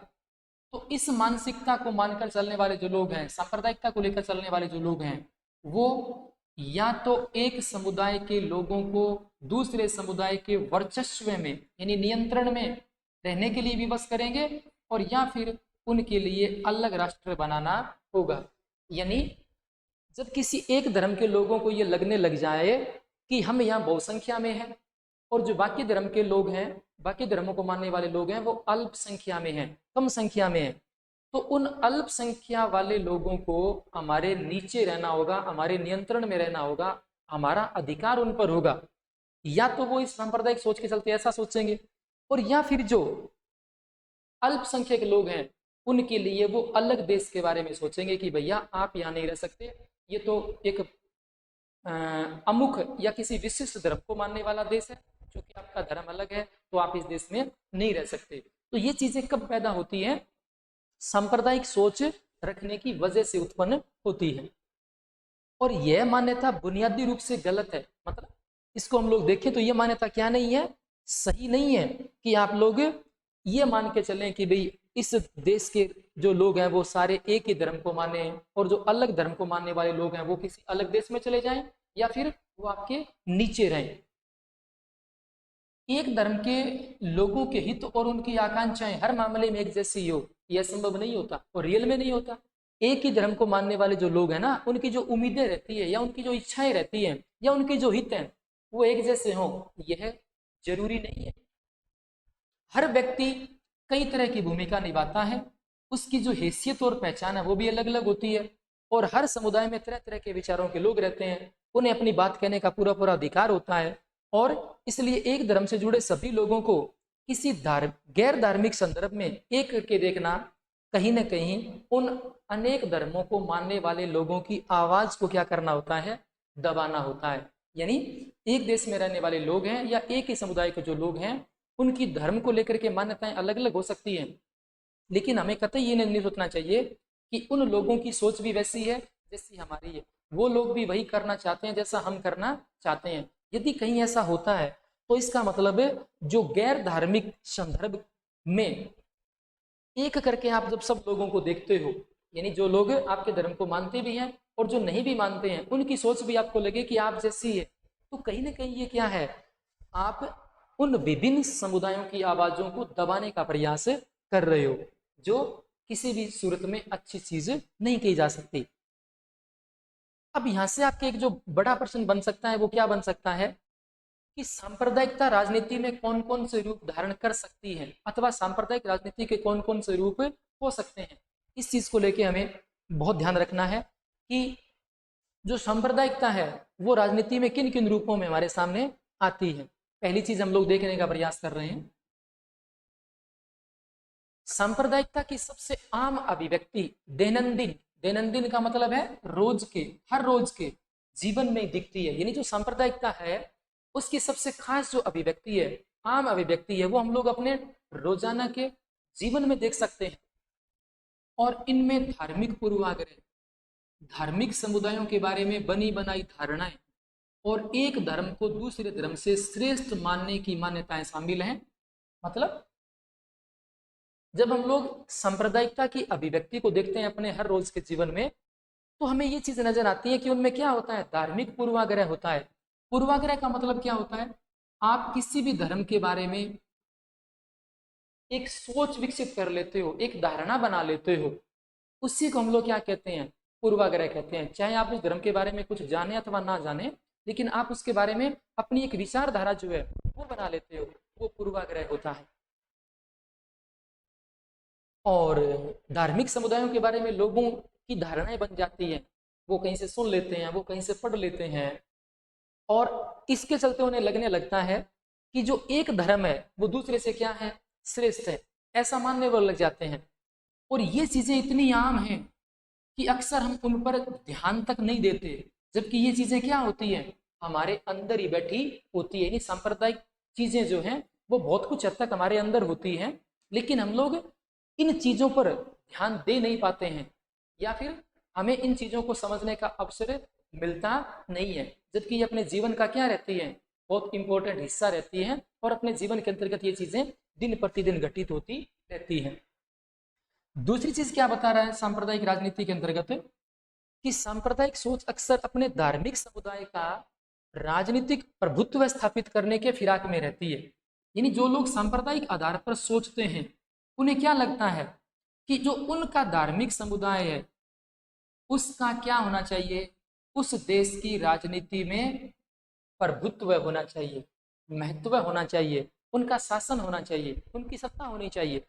तो इस मानसिकता को मानकर चलने वाले जो लोग हैं, सांप्रदायिकता को लेकर चलने वाले जो लोग हैं, वो या तो एक समुदाय के लोगों को दूसरे समुदाय के वर्चस्व में यानी नियंत्रण में रहने के लिए विवश करेंगे, और या फिर उनके लिए अलग राष्ट्र बनाना होगा। यानी जब किसी एक धर्म के लोगों को ये लगने लग जाए कि हम यहाँ बहुसंख्या में हैं और जो बाकी धर्म के लोग हैं, बाकी धर्मों को मानने वाले लोग हैं, वो अल्पसंख्या में हैं, कम संख्या में हैं, तो उन अल्पसंख्या वाले लोगों को हमारे नीचे रहना होगा, हमारे नियंत्रण में रहना होगा, हमारा अधिकार उन पर होगा। या तो वो इस सांप्रदायिक सोच के चलते ऐसा सोचेंगे, और या फिर जो अल्पसंख्यक लोग हैं उनके लिए वो अलग देश के बारे में सोचेंगे कि भैया आप यहाँ नहीं रह सकते, ये तो एक अमुक या किसी विशिष्ट धर्म को मानने वाला देश है, क्योंकि आपका धर्म अलग है तो आप इस देश में नहीं रह सकते। तो ये चीजें कब पैदा होती हैं? सांप्रदायिक सोच रखने की वजह से उत्पन्न होती है। और यह मान्यता बुनियादी रूप से गलत है। मतलब इसको हम लोग देखें तो यह मान्यता क्या नहीं है, सही नहीं है कि आप लोग ये मान के चलें कि भाई इस देश के जो लोग हैं वो सारे एक ही धर्म को माने, और जो अलग धर्म को मानने वाले लोग हैं वो किसी अलग देश में चले जाएं, या फिर वो आपके नीचे रहें। एक धर्म के लोगों के हित और उनकी आकांक्षाएं हर मामले में एक जैसी हो, यह संभव नहीं होता, और रियल में नहीं होता। एक ही धर्म को मानने वाले जो लोग हैं ना, उनकी जो उम्मीदें रहती है या उनकी जो इच्छाएं रहती हैं या उनके जो हित हैं वो एक जैसे हों, यह जरूरी नहीं है। हर व्यक्ति कई तरह की भूमिका निभाता है, उसकी जो हैसियत और पहचान है वो भी अलग अलग होती है, और हर समुदाय में तरह तरह के विचारों के लोग रहते हैं, उन्हें अपनी बात कहने का पूरा पूरा अधिकार होता है। और इसलिए एक धर्म से जुड़े सभी लोगों को किसी गैर धार्मिक संदर्भ में एक करके देखना कहीं ना कहीं उन अनेक धर्मों को मानने वाले लोगों की आवाज को क्या करना होता है, दबाना होता है। यानी एक देश में रहने वाले लोग हैं या एक ही समुदाय के जो लोग हैं, उनकी धर्म को लेकर के मान्यताएं अलग अलग हो सकती हैं, लेकिन हमें कतई ये नहीं सोचना चाहिए कि उन लोगों की सोच भी वैसी है जैसी हमारी है, वो लोग भी वही करना चाहते हैं जैसा हम करना चाहते हैं। यदि कहीं ऐसा होता है तो इसका मतलब है जो गैर धार्मिक संदर्भ में एक करके आप जब सब लोगों को देखते हो, यानी जो लोग आपके धर्म को मानते भी हैं और जो नहीं भी मानते हैं, उनकी सोच भी आपको लगे कि आप जैसी है, तो कहीं ना कहीं ये क्या है, आप उन विभिन्न समुदायों की आवाजों को दबाने का प्रयास कर रहे हो, जो किसी भी सूरत में अच्छी चीज नहीं कही जा सकती। अब यहां से आपके एक जो बड़ा प्रश्न बन सकता है वो क्या बन सकता है कि सांप्रदायिकता राजनीति में कौन कौन से रूप धारण कर सकती है, अथवा सांप्रदायिक राजनीति के कौन कौन से रूप हो सकते हैं। इस चीज को लेके हमें बहुत ध्यान रखना है कि जो सांप्रदायिकता है वो राजनीति में किन किन रूपों में हमारे सामने आती है। पहली चीज हम लोग देखने का प्रयास कर रहे हैं, सांप्रदायिकता की सबसे आम अभिव्यक्ति दैनंदिन, दैनंदिन का मतलब है रोज के, हर रोज के जीवन में दिखती है। यानी जो सांप्रदायिकता है उसकी सबसे खास जो अभिव्यक्ति है, आम अभिव्यक्ति है, वो हम लोग अपने रोजाना के जीवन में देख सकते हैं। और इनमें धार्मिक पूर्वाग्रह, धार्मिक समुदायों के बारे में बनी बनाई धारणाएं और एक धर्म को दूसरे धर्म से श्रेष्ठ मानने की मान्यताएं शामिल हैं। मतलब जब हम लोग सांप्रदायिकता की अभिव्यक्ति को देखते हैं अपने हर रोज के जीवन में, तो हमें ये चीज नजर आती है कि उनमें क्या होता है, धार्मिक पूर्वाग्रह होता है। पूर्वाग्रह का मतलब क्या होता है, आप किसी भी धर्म के बारे में एक सोच विकसित कर लेते हो, एक धारणा बना लेते हो, उसी को हम लोग क्या कहते हैं, पूर्वाग्रह कहते हैं। चाहे आप इस धर्म के बारे में कुछ जाने अथवा ना जाने, लेकिन आप उसके बारे में अपनी एक विचारधारा जो है वो बना लेते हो, वो पूर्वाग्रह होता है। और धार्मिक समुदायों के बारे में लोगों की धारणाएं बन जाती हैं, वो कहीं से सुन लेते हैं, वो कहीं से पढ़ लेते हैं, और इसके चलते उन्हें लगने लगता है कि जो एक धर्म है वो दूसरे से क्या है, श्रेष्ठ है, ऐसा मानने वो लग जाते हैं। और ये चीजें इतनी आम हैं कि अक्सर हम उन पर ध्यान तक नहीं देते, जबकि ये चीजें क्या होती हैं, हमारे अंदर ही बैठी होती है। यानी सांप्रदायिक चीजें जो हैं वो बहुत कुछ हद तक हमारे अंदर होती हैं, लेकिन हम लोग इन चीजों पर ध्यान दे नहीं पाते हैं, या फिर हमें इन चीजों को समझने का अवसर मिलता नहीं है, जबकि ये अपने जीवन का क्या रहती है, बहुत इंपॉर्टेंट हिस्सा रहती है, और अपने जीवन के अंतर्गत ये चीजें दिन प्रतिदिन घटित होती रहती है। दूसरी चीज क्या बता रहा है सांप्रदायिक राजनीति के अंतर्गत, कि सांप्रदायिक सोच अक्सर अपने धार्मिक समुदाय का राजनीतिक प्रभुत्व स्थापित करने के फिराक में रहती है। यानी जो लोग सांप्रदायिक आधार पर सोचते हैं, उन्हें क्या लगता है कि जो उनका धार्मिक समुदाय है उसका क्या होना चाहिए, उस देश की राजनीति में प्रभुत्व होना चाहिए, महत्व होना चाहिए, उनका शासन होना चाहिए, उनकी सत्ता होनी चाहिए।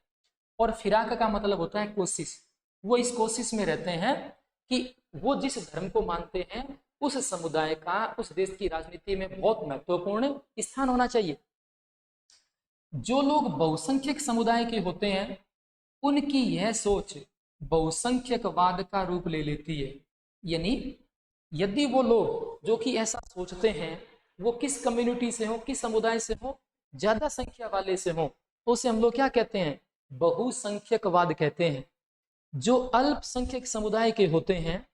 और फिराक का मतलब होता है कोशिश। वो इस कोशिश में रहते हैं कि वो जिस धर्म को मानते हैं उस समुदाय का उस देश की राजनीति में बहुत महत्वपूर्ण स्थान होना चाहिए। जो लोग बहुसंख्यक समुदाय के होते हैं उनकी यह सोच बहुसंख्यकवाद का रूप ले लेती है। यानी यदि वो लोग जो कि ऐसा सोचते हैं वो किस कम्युनिटी से हो, किस समुदाय से हो, ज्यादा संख्या वाले से हो, तो उसे हम लोग क्या कहते हैं, बहुसंख्यकवाद कहते हैं। जो अल्पसंख्यक समुदाय के होते हैं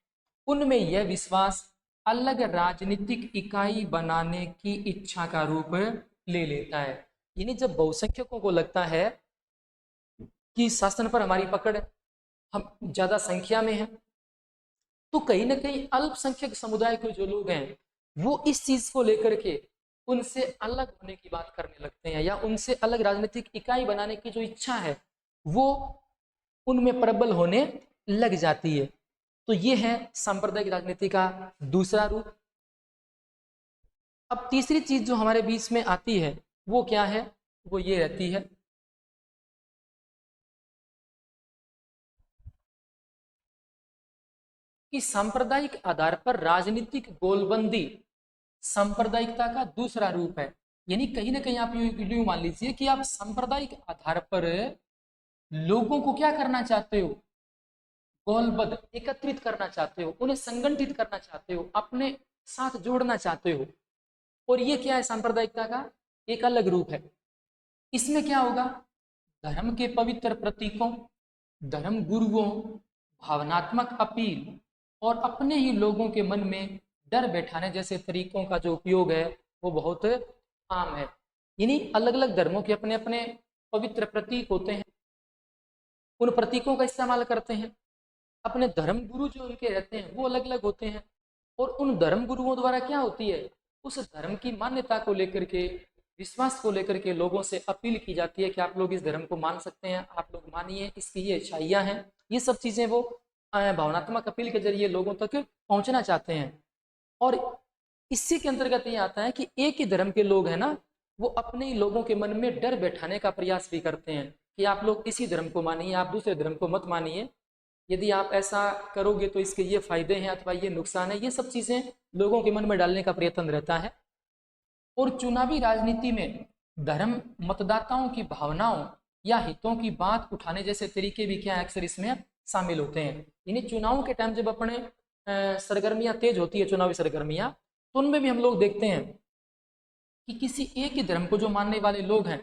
उनमें यह विश्वास अलग राजनीतिक इकाई बनाने की इच्छा का रूप ले लेता है। यानी जब बहुसंख्यकों को लगता है कि शासन पर हमारी पकड़ है, हम ज्यादा संख्या में हैं, तो कहीं ना कहीं अल्पसंख्यक समुदाय के जो लोग हैं वो इस चीज को लेकर के उनसे अलग होने की बात करने लगते हैं, या उनसे अलग राजनीतिक इकाई बनाने की जो इच्छा है वो उनमें प्रबल होने लग जाती है। तो ये है सांप्रदायिक राजनीति का दूसरा रूप। अब तीसरी चीज जो हमारे बीच में आती है वो क्या है, वो ये रहती है कि सांप्रदायिक आधार पर राजनीतिक गोलबंदी सांप्रदायिकता का दूसरा रूप है। यानी कहीं ना कहीं आप यूं मान लीजिए कि आप सांप्रदायिक आधार पर लोगों को क्या करना चाहते हो, गोलबद्ध एकत्रित करना चाहते हो, उन्हें संगठित करना चाहते हो, अपने साथ जोड़ना चाहते हो। और ये क्या है, सांप्रदायिकता का एक अलग रूप है। इसमें क्या होगा, धर्म के पवित्र प्रतीकों, धर्म गुरुओं, भावनात्मक अपील और अपने ही लोगों के मन में डर बैठाने जैसे तरीकों का जो उपयोग है वो बहुत आम है। यानी अलग अलग धर्मों के अपने अपने पवित्र प्रतीक होते हैं, उन प्रतीकों का इस्तेमाल करते हैं। अपने धर्म गुरु जो उनके रहते हैं वो अलग अलग होते हैं, और उन धर्म गुरुओं द्वारा क्या होती है, उस धर्म की मान्यता को लेकर के, विश्वास को लेकर के लोगों से अपील की जाती है कि आप लोग इस धर्म को मान सकते हैं, आप लोग मानिए, इसकी ये अच्छाइयाँ हैं। ये सब चीजें वो भावनात्मक अपील के जरिए लोगों तक पहुंचना चाहते हैं। और इसी के अंतर्गत ये आता है कि एक ही धर्म के लोग हैं ना, वो अपने ही लोगों के मन में डर बैठाने का प्रयास भी करते हैं कि आप लोग इसी धर्म को मानिए, आप दूसरे धर्म को मत मानिए, यदि आप ऐसा करोगे तो इसके ये फायदे हैं अथवा ये नुकसान है। ये सब चीजें लोगों के मन में डालने का प्रयत्न रहता है। और चुनावी राजनीति में धर्म मतदाताओं की भावनाओं या हितों की बात उठाने जैसे तरीके भी क्या अक्सर इसमें शामिल होते हैं। यानी चुनावों के टाइम जब अपने सरगर्मियां तेज होती है, चुनावी सरगर्मियां, तो उनमें भी हम लोग देखते हैं कि किसी एक ही धर्म को जो मानने वाले लोग हैं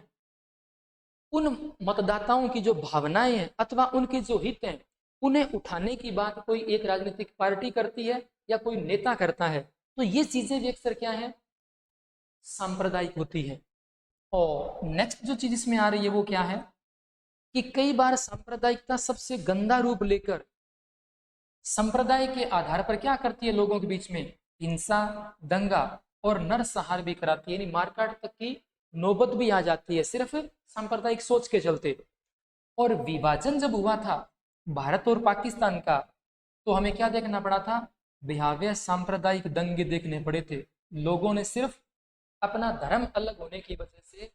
उन मतदाताओं की जो भावनाएं हैं अथवा उनके जो हित हैं उन्हें उठाने की बात कोई एक राजनीतिक पार्टी करती है या कोई नेता करता है। तो ये चीजें भी अक्सर क्या है, सांप्रदायिक होती है। और नेक्स्ट जो चीज इसमें आ रही है वो क्या है कि कई बार सांप्रदायिकता सबसे गंदा रूप लेकर संप्रदाय के आधार पर क्या करती है, लोगों के बीच में हिंसा, दंगा और नरसंहार भी कराती है, यानी मारकाट तक की नौबत भी आ जाती है सिर्फ सांप्रदायिक सोच के चलते। और विभाजन जब हुआ था भारत और पाकिस्तान का, तो हमें क्या देखना पड़ा था? भयावह सांप्रदायिक दंगे देखने पड़े थे। लोगों ने सिर्फ अपना धर्म अलग होने की वजह से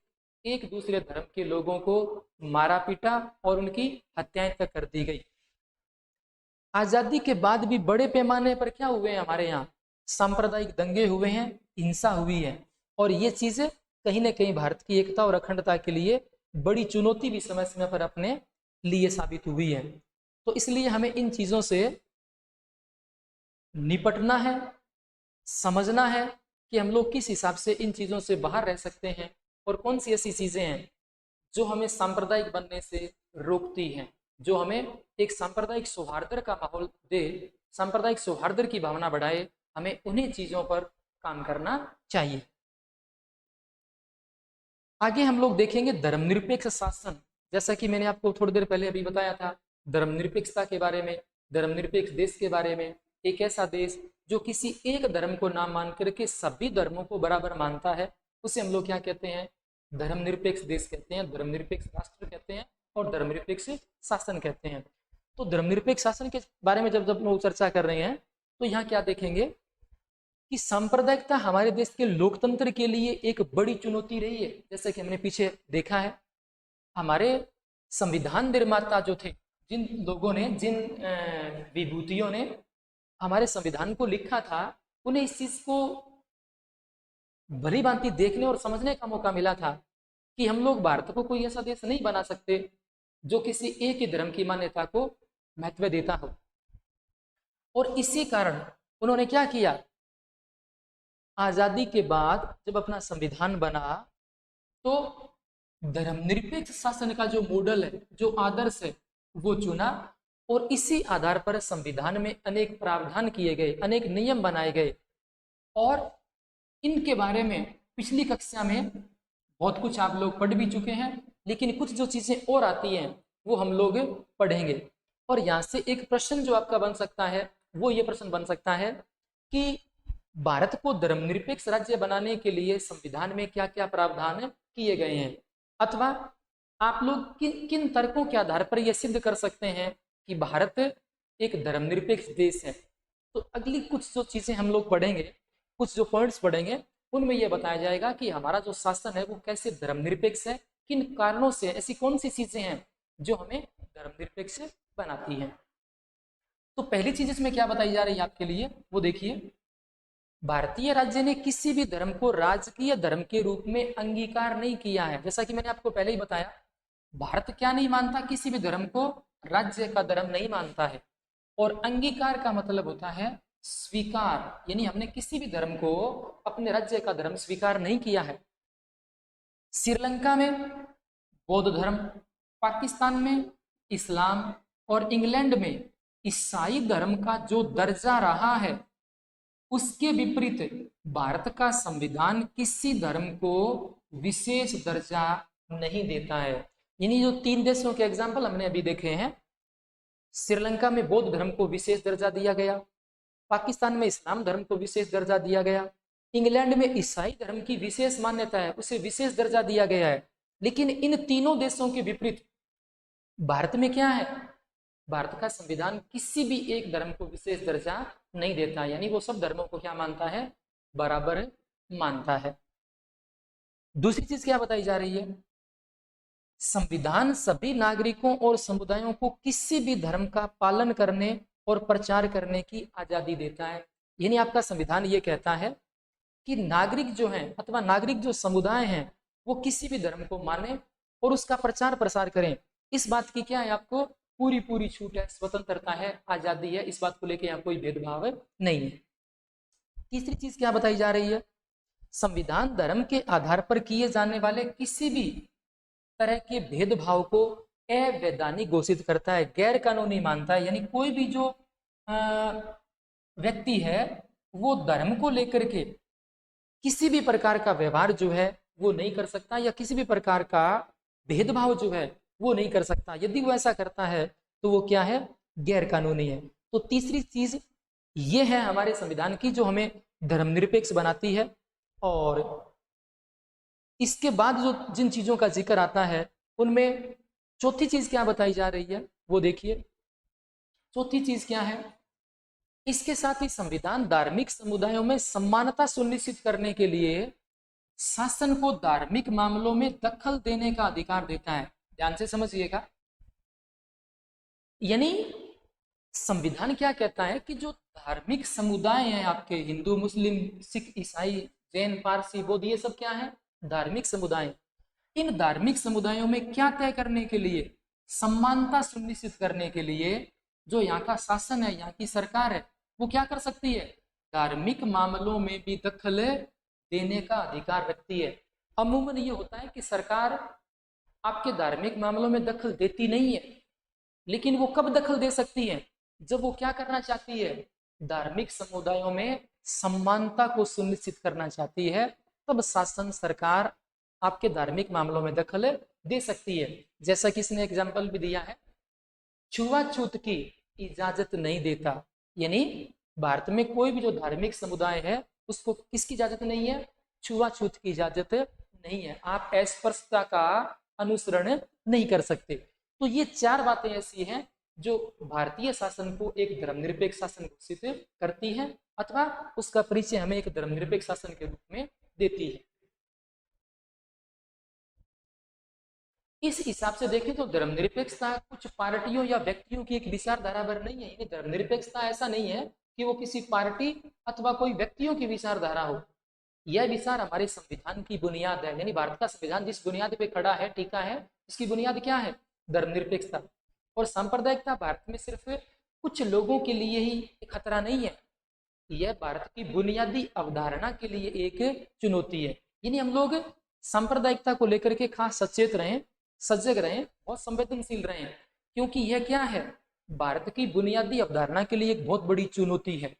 एक दूसरे धर्म के लोगों को मारा पीटा और उनकी हत्याएं तक कर दी गई। आजादी के बाद भी बड़े पैमाने पर क्या हुए हैं हमारे यहाँ? सांप्रदायिक दंगे हुए हैं, हिंसा हुई है, और ये चीजें कहीं ना कहीं भारत की एकता और अखंडता के लिए बड़ी चुनौती भी समय समय पर अपने लिए साबित हुई है। तो इसलिए हमें इन चीजों से निपटना है, समझना है कि हम लोग किस हिसाब से इन चीजों से बाहर रह सकते हैं और कौन सी ऐसी चीजें हैं जो हमें सांप्रदायिक बनने से रोकती हैं, जो हमें एक सांप्रदायिक सौहार्द का माहौल दे, सांप्रदायिक सौहार्द की भावना बढ़ाए। हमें उन्हीं चीजों पर काम करना चाहिए। आगे हम लोग देखेंगे धर्मनिरपेक्ष शासन। जैसा कि मैंने आपको थोड़ी देर पहले अभी बताया था धर्मनिरपेक्षता के बारे में, धर्मनिरपेक्ष देश के बारे में। एक ऐसा देश जो किसी एक धर्म को ना मान करके सभी धर्मों को बराबर मानता है, उसे हम लोग क्या कहते हैं? धर्मनिरपेक्ष देश कहते हैं, धर्मनिरपेक्ष राष्ट्र कहते हैं और धर्मनिरपेक्ष शासन कहते हैं। तो धर्मनिरपेक्ष शासन के बारे में जब लोग चर्चा कर रहे हैं तो यहाँ क्या देखेंगे कि सांप्रदायिकता हमारे देश के लोकतंत्र के लिए एक बड़ी चुनौती रही है। जैसे कि हमने पीछे देखा है, हमारे संविधान निर्माता जो थे, जिन लोगों ने, जिन विभूतियों ने हमारे संविधान को लिखा था, उन्हें इस चीज को भली भांति देखने और समझने का मौका मिला था कि हम लोग भारत को कोई ऐसा देश नहीं बना सकते जो किसी एक ही धर्म की मान्यता को महत्व देता हो। और इसी कारण उन्होंने क्या किया, आजादी के बाद जब अपना संविधान बना तो धर्मनिरपेक्ष शासन का जो मॉडल है, जो आदर्श है, वो चुना और इसी आधार पर संविधान में अनेक प्रावधान किए गए, अनेक नियम बनाए गए। और इनके बारे में पिछली कक्षा में बहुत कुछ आप लोग पढ़ भी चुके हैं, लेकिन कुछ जो चीजें और आती हैं वो हम लोग पढ़ेंगे। और यहाँ से एक प्रश्न जो आपका बन सकता है वो ये प्रश्न बन सकता है कि भारत को धर्मनिरपेक्ष राज्य बनाने के लिए संविधान में क्या क्या प्रावधान किए गए हैं, अथवा आप लोग किन किन तर्कों के आधार पर यह सिद्ध कर सकते हैं कि भारत एक धर्मनिरपेक्ष देश है। तो अगली कुछ जो चीजें हम लोग पढ़ेंगे, कुछ जो पॉइंट्स पढ़ेंगे, उनमें यह बताया जाएगा कि हमारा जो शासन है वो कैसे धर्मनिरपेक्ष है, किन कारणों से, ऐसी कौन सी चीजें हैं जो हमें धर्मनिरपेक्ष बनाती हैं। तो पहली चीज इसमें क्या बताई जा रही है आपके लिए, वो देखिए, भारतीय राज्य ने किसी भी धर्म को राजकीय धर्म के रूप में अंगीकार नहीं किया है। जैसा कि मैंने आपको पहले ही बताया, भारत क्या नहीं मानता? किसी भी धर्म को राज्य का धर्म नहीं मानता है। और अंगीकार का मतलब होता है स्वीकार, यानी हमने किसी भी धर्म को अपने राज्य का धर्म स्वीकार नहीं किया है। श्रीलंका में बौद्ध धर्म, पाकिस्तान में इस्लाम और इंग्लैंड में ईसाई धर्म का जो दर्जा रहा है, उसके विपरीत भारत का संविधान किसी धर्म को विशेष दर्जा नहीं देता है। यानी जो 3 देशों के एग्जाम्पल हमने अभी देखे हैं, श्रीलंका में बौद्ध धर्म को विशेष दर्जा दिया गया, पाकिस्तान में इस्लाम धर्म को विशेष दर्जा दिया गया, इंग्लैंड में ईसाई धर्म की विशेष मान्यता है, उसे विशेष दर्जा दिया गया है। लेकिन इन तीनों देशों के विपरीत भारत में क्या है? भारत का संविधान किसी भी एक धर्म को विशेष दर्जा नहीं देता, यानी वो सब धर्मों को क्या मानता है? बराबर मानता है। दूसरी चीज क्या बताई जा रही है? संविधान सभी नागरिकों और समुदायों को किसी भी धर्म का पालन करने और प्रचार करने की आजादी देता है। यानी आपका संविधान ये कहता है कि नागरिक जो हैं अथवा नागरिक जो समुदाय हैं वो किसी भी धर्म को माने और उसका प्रचार प्रसार करें। इस बात की क्या है? आपको पूरी पूरी छूट है, स्वतंत्रता है, आजादी है, इस बात को लेकर यहाँ कोई भेदभाव नहीं है। तीसरी चीज क्या बताई जा रही है? संविधान धर्म के आधार पर किए जाने वाले किसी भी तरह के भेदभाव को अवैधानिक घोषित करता है, गैर कानूनी मानता है। यानी कोई भी जो व्यक्ति है वो धर्म को लेकर के किसी भी प्रकार का व्यवहार जो है वो नहीं कर सकता, या किसी भी प्रकार का भेदभाव जो है वो नहीं कर सकता। यदि वो ऐसा करता है तो वो क्या है? गैर कानूनी है। तो तीसरी चीज ये है हमारे संविधान की जो हमें धर्मनिरपेक्ष बनाती है। और इसके बाद जो जिन चीजों का जिक्र आता है उनमें चौथी चीज क्या बताई जा रही है वो देखिए। चौथी चीज क्या है, इसके साथ ही संविधान धार्मिक समुदायों में समानता सुनिश्चित करने के लिए शासन को धार्मिक मामलों में दखल देने का अधिकार देता है। ध्यान से समझिएगा, यानी संविधान क्या कहता है कि जो धार्मिक समुदाय हैं आपके, हिंदू, मुस्लिम, सिख, ईसाई, जैन, पारसी, बौद्ध, ये सब क्या है, धार्मिक समुदाय। इन धार्मिक समुदायों में क्या तय करने के लिए, समानता सुनिश्चित करने के लिए जो यहाँ का शासन है, यहाँ की सरकार है, वो क्या कर सकती है, धार्मिक मामलों में भी दखल देने का अधिकार रखती है। अमूमन ये होता है कि सरकार आपके धार्मिक मामलों में दखल देती नहीं है, लेकिन वो कब दखल दे सकती है, जब वो क्या करना चाहती है, धार्मिक समुदायों में समानता को सुनिश्चित करना चाहती है, तब शासन सरकार आपके धार्मिक मामलों में दखल दे सकती है। जैसा कि इसने एग्जाम्पल भी दिया है, छुआछूत की इजाजत नहीं देता, यानी भारत में कोई भी जो धार्मिक समुदाय है उसको किसकी इजाजत नहीं है, छुआछूत की इजाजत नहीं है, आप अस्पृश्यता का अनुसरण नहीं कर सकते। तो ये चार बातें ऐसी हैं जो भारतीय शासन को एक धर्मनिरपेक्ष शासन घोषित करती है अथवा उसका परिचय हमें एक धर्मनिरपेक्ष शासन के रूप में देती है। इस हिसाब से देखें तो धर्मनिरपेक्षता कुछ पार्टियों या व्यक्तियों की एक विचारधारा पर नहीं है। यानी धर्मनिरपेक्षता ऐसा नहीं है कि वो किसी पार्टी अथवा कोई व्यक्तियों की विचारधारा हो। यह विचार हमारे संविधान की बुनियाद है। यानी भारत का संविधान जिस बुनियाद पे खड़ा है, टिका है, इसकी बुनियाद क्या है, धर्मनिरपेक्षता। और सांप्रदायिकता भारत में सिर्फ कुछ लोगों के लिए ही खतरा नहीं है, यह भारत की बुनियादी अवधारणा के लिए एक चुनौती है। यानी हम लोग सांप्रदायिकता को लेकर के खास सचेत रहें, सजग रहें और संवेदनशील रहें, क्योंकि यह क्या है, भारत की बुनियादी अवधारणा के लिए एक बहुत बड़ी चुनौती है,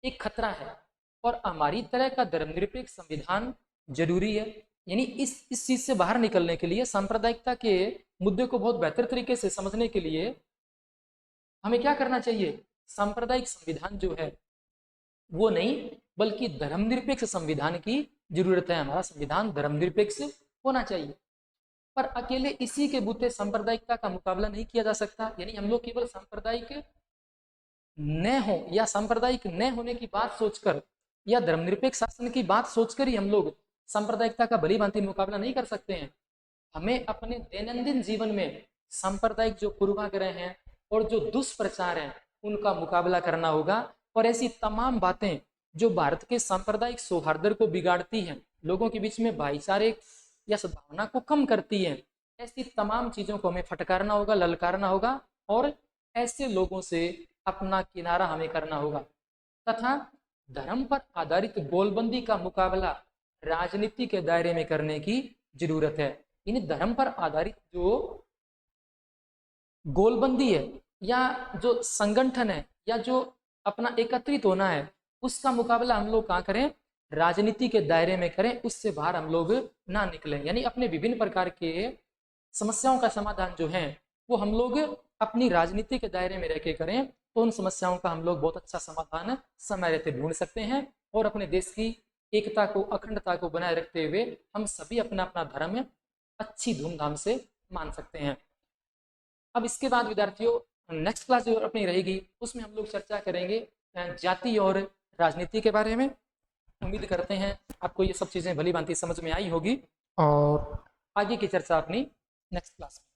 एक खतरा है। और हमारी तरह का धर्मनिरपेक्ष संविधान जरूरी है। यानी इस चीज से बाहर निकलने के लिए, सांप्रदायिकता के मुद्दे को बहुत बेहतर तरीके से समझने के लिए हमें क्या करना चाहिए, सांप्रदायिक संविधान जो है वो नहीं बल्कि धर्मनिरपेक्ष संविधान की जरूरत है। हमारा संविधान धर्मनिरपेक्ष होना चाहिए। पर अकेले इसी के बूते सांप्रदायिकता का मुकाबला नहीं किया जा सकता। यानी हम लोग केवल सांप्रदायिक न हो या सांप्रदायिक न होने की बात सोचकर या धर्मनिरपेक्ष शासन की बात सोचकर ही हम लोग सांप्रदायिकता का भली भांति मुकाबला नहीं कर सकते हैं। हमें अपने दैनंदिन जीवन में सांप्रदायिक जो पूर्वाग्रह हैं और जो दुष्प्रचार हैं उनका मुकाबला करना होगा। और ऐसी तमाम बातें जो भारत के सांप्रदायिक सौहार्द को बिगाड़ती हैं, लोगों के बीच में भाईचारे या सद्भावना को कम करती हैं, ऐसी तमाम चीजों को हमें फटकारना होगा, ललकारना होगा और ऐसे लोगों से अपना किनारा हमें करना होगा। तथा धर्म पर आधारित गोलबंदी का मुकाबला राजनीति के दायरे में करने की जरूरत है। यानी धर्म पर आधारित जो गोलबंदी है या जो संगठन है या जो अपना एकत्रित होना है, उसका मुकाबला हम लोग कहाँ करें, राजनीति के दायरे में करें, उससे बाहर हम लोग ना निकलें। यानी अपने विभिन्न प्रकार के समस्याओं का समाधान जो है वो हम लोग अपनी राजनीति के दायरे में रह के करें, तो उन समस्याओं का हम लोग बहुत अच्छा समाधान समय रहते ढूंढ सकते हैं और अपने देश की एकता को, अखंडता को बनाए रखते हुए हम सभी अपना अपना धर्म अच्छी धूमधाम से मान सकते हैं। अब इसके बाद विद्यार्थियों नेक्स्ट क्लास जो अपनी रहेगी उसमें हम लोग चर्चा करेंगे जाति और राजनीति के बारे में। उम्मीद करते हैं आपको ये सब चीज़ें भली भांति समझ में आई होगी और आगे की चर्चा अपनी नेक्स्ट क्लास में।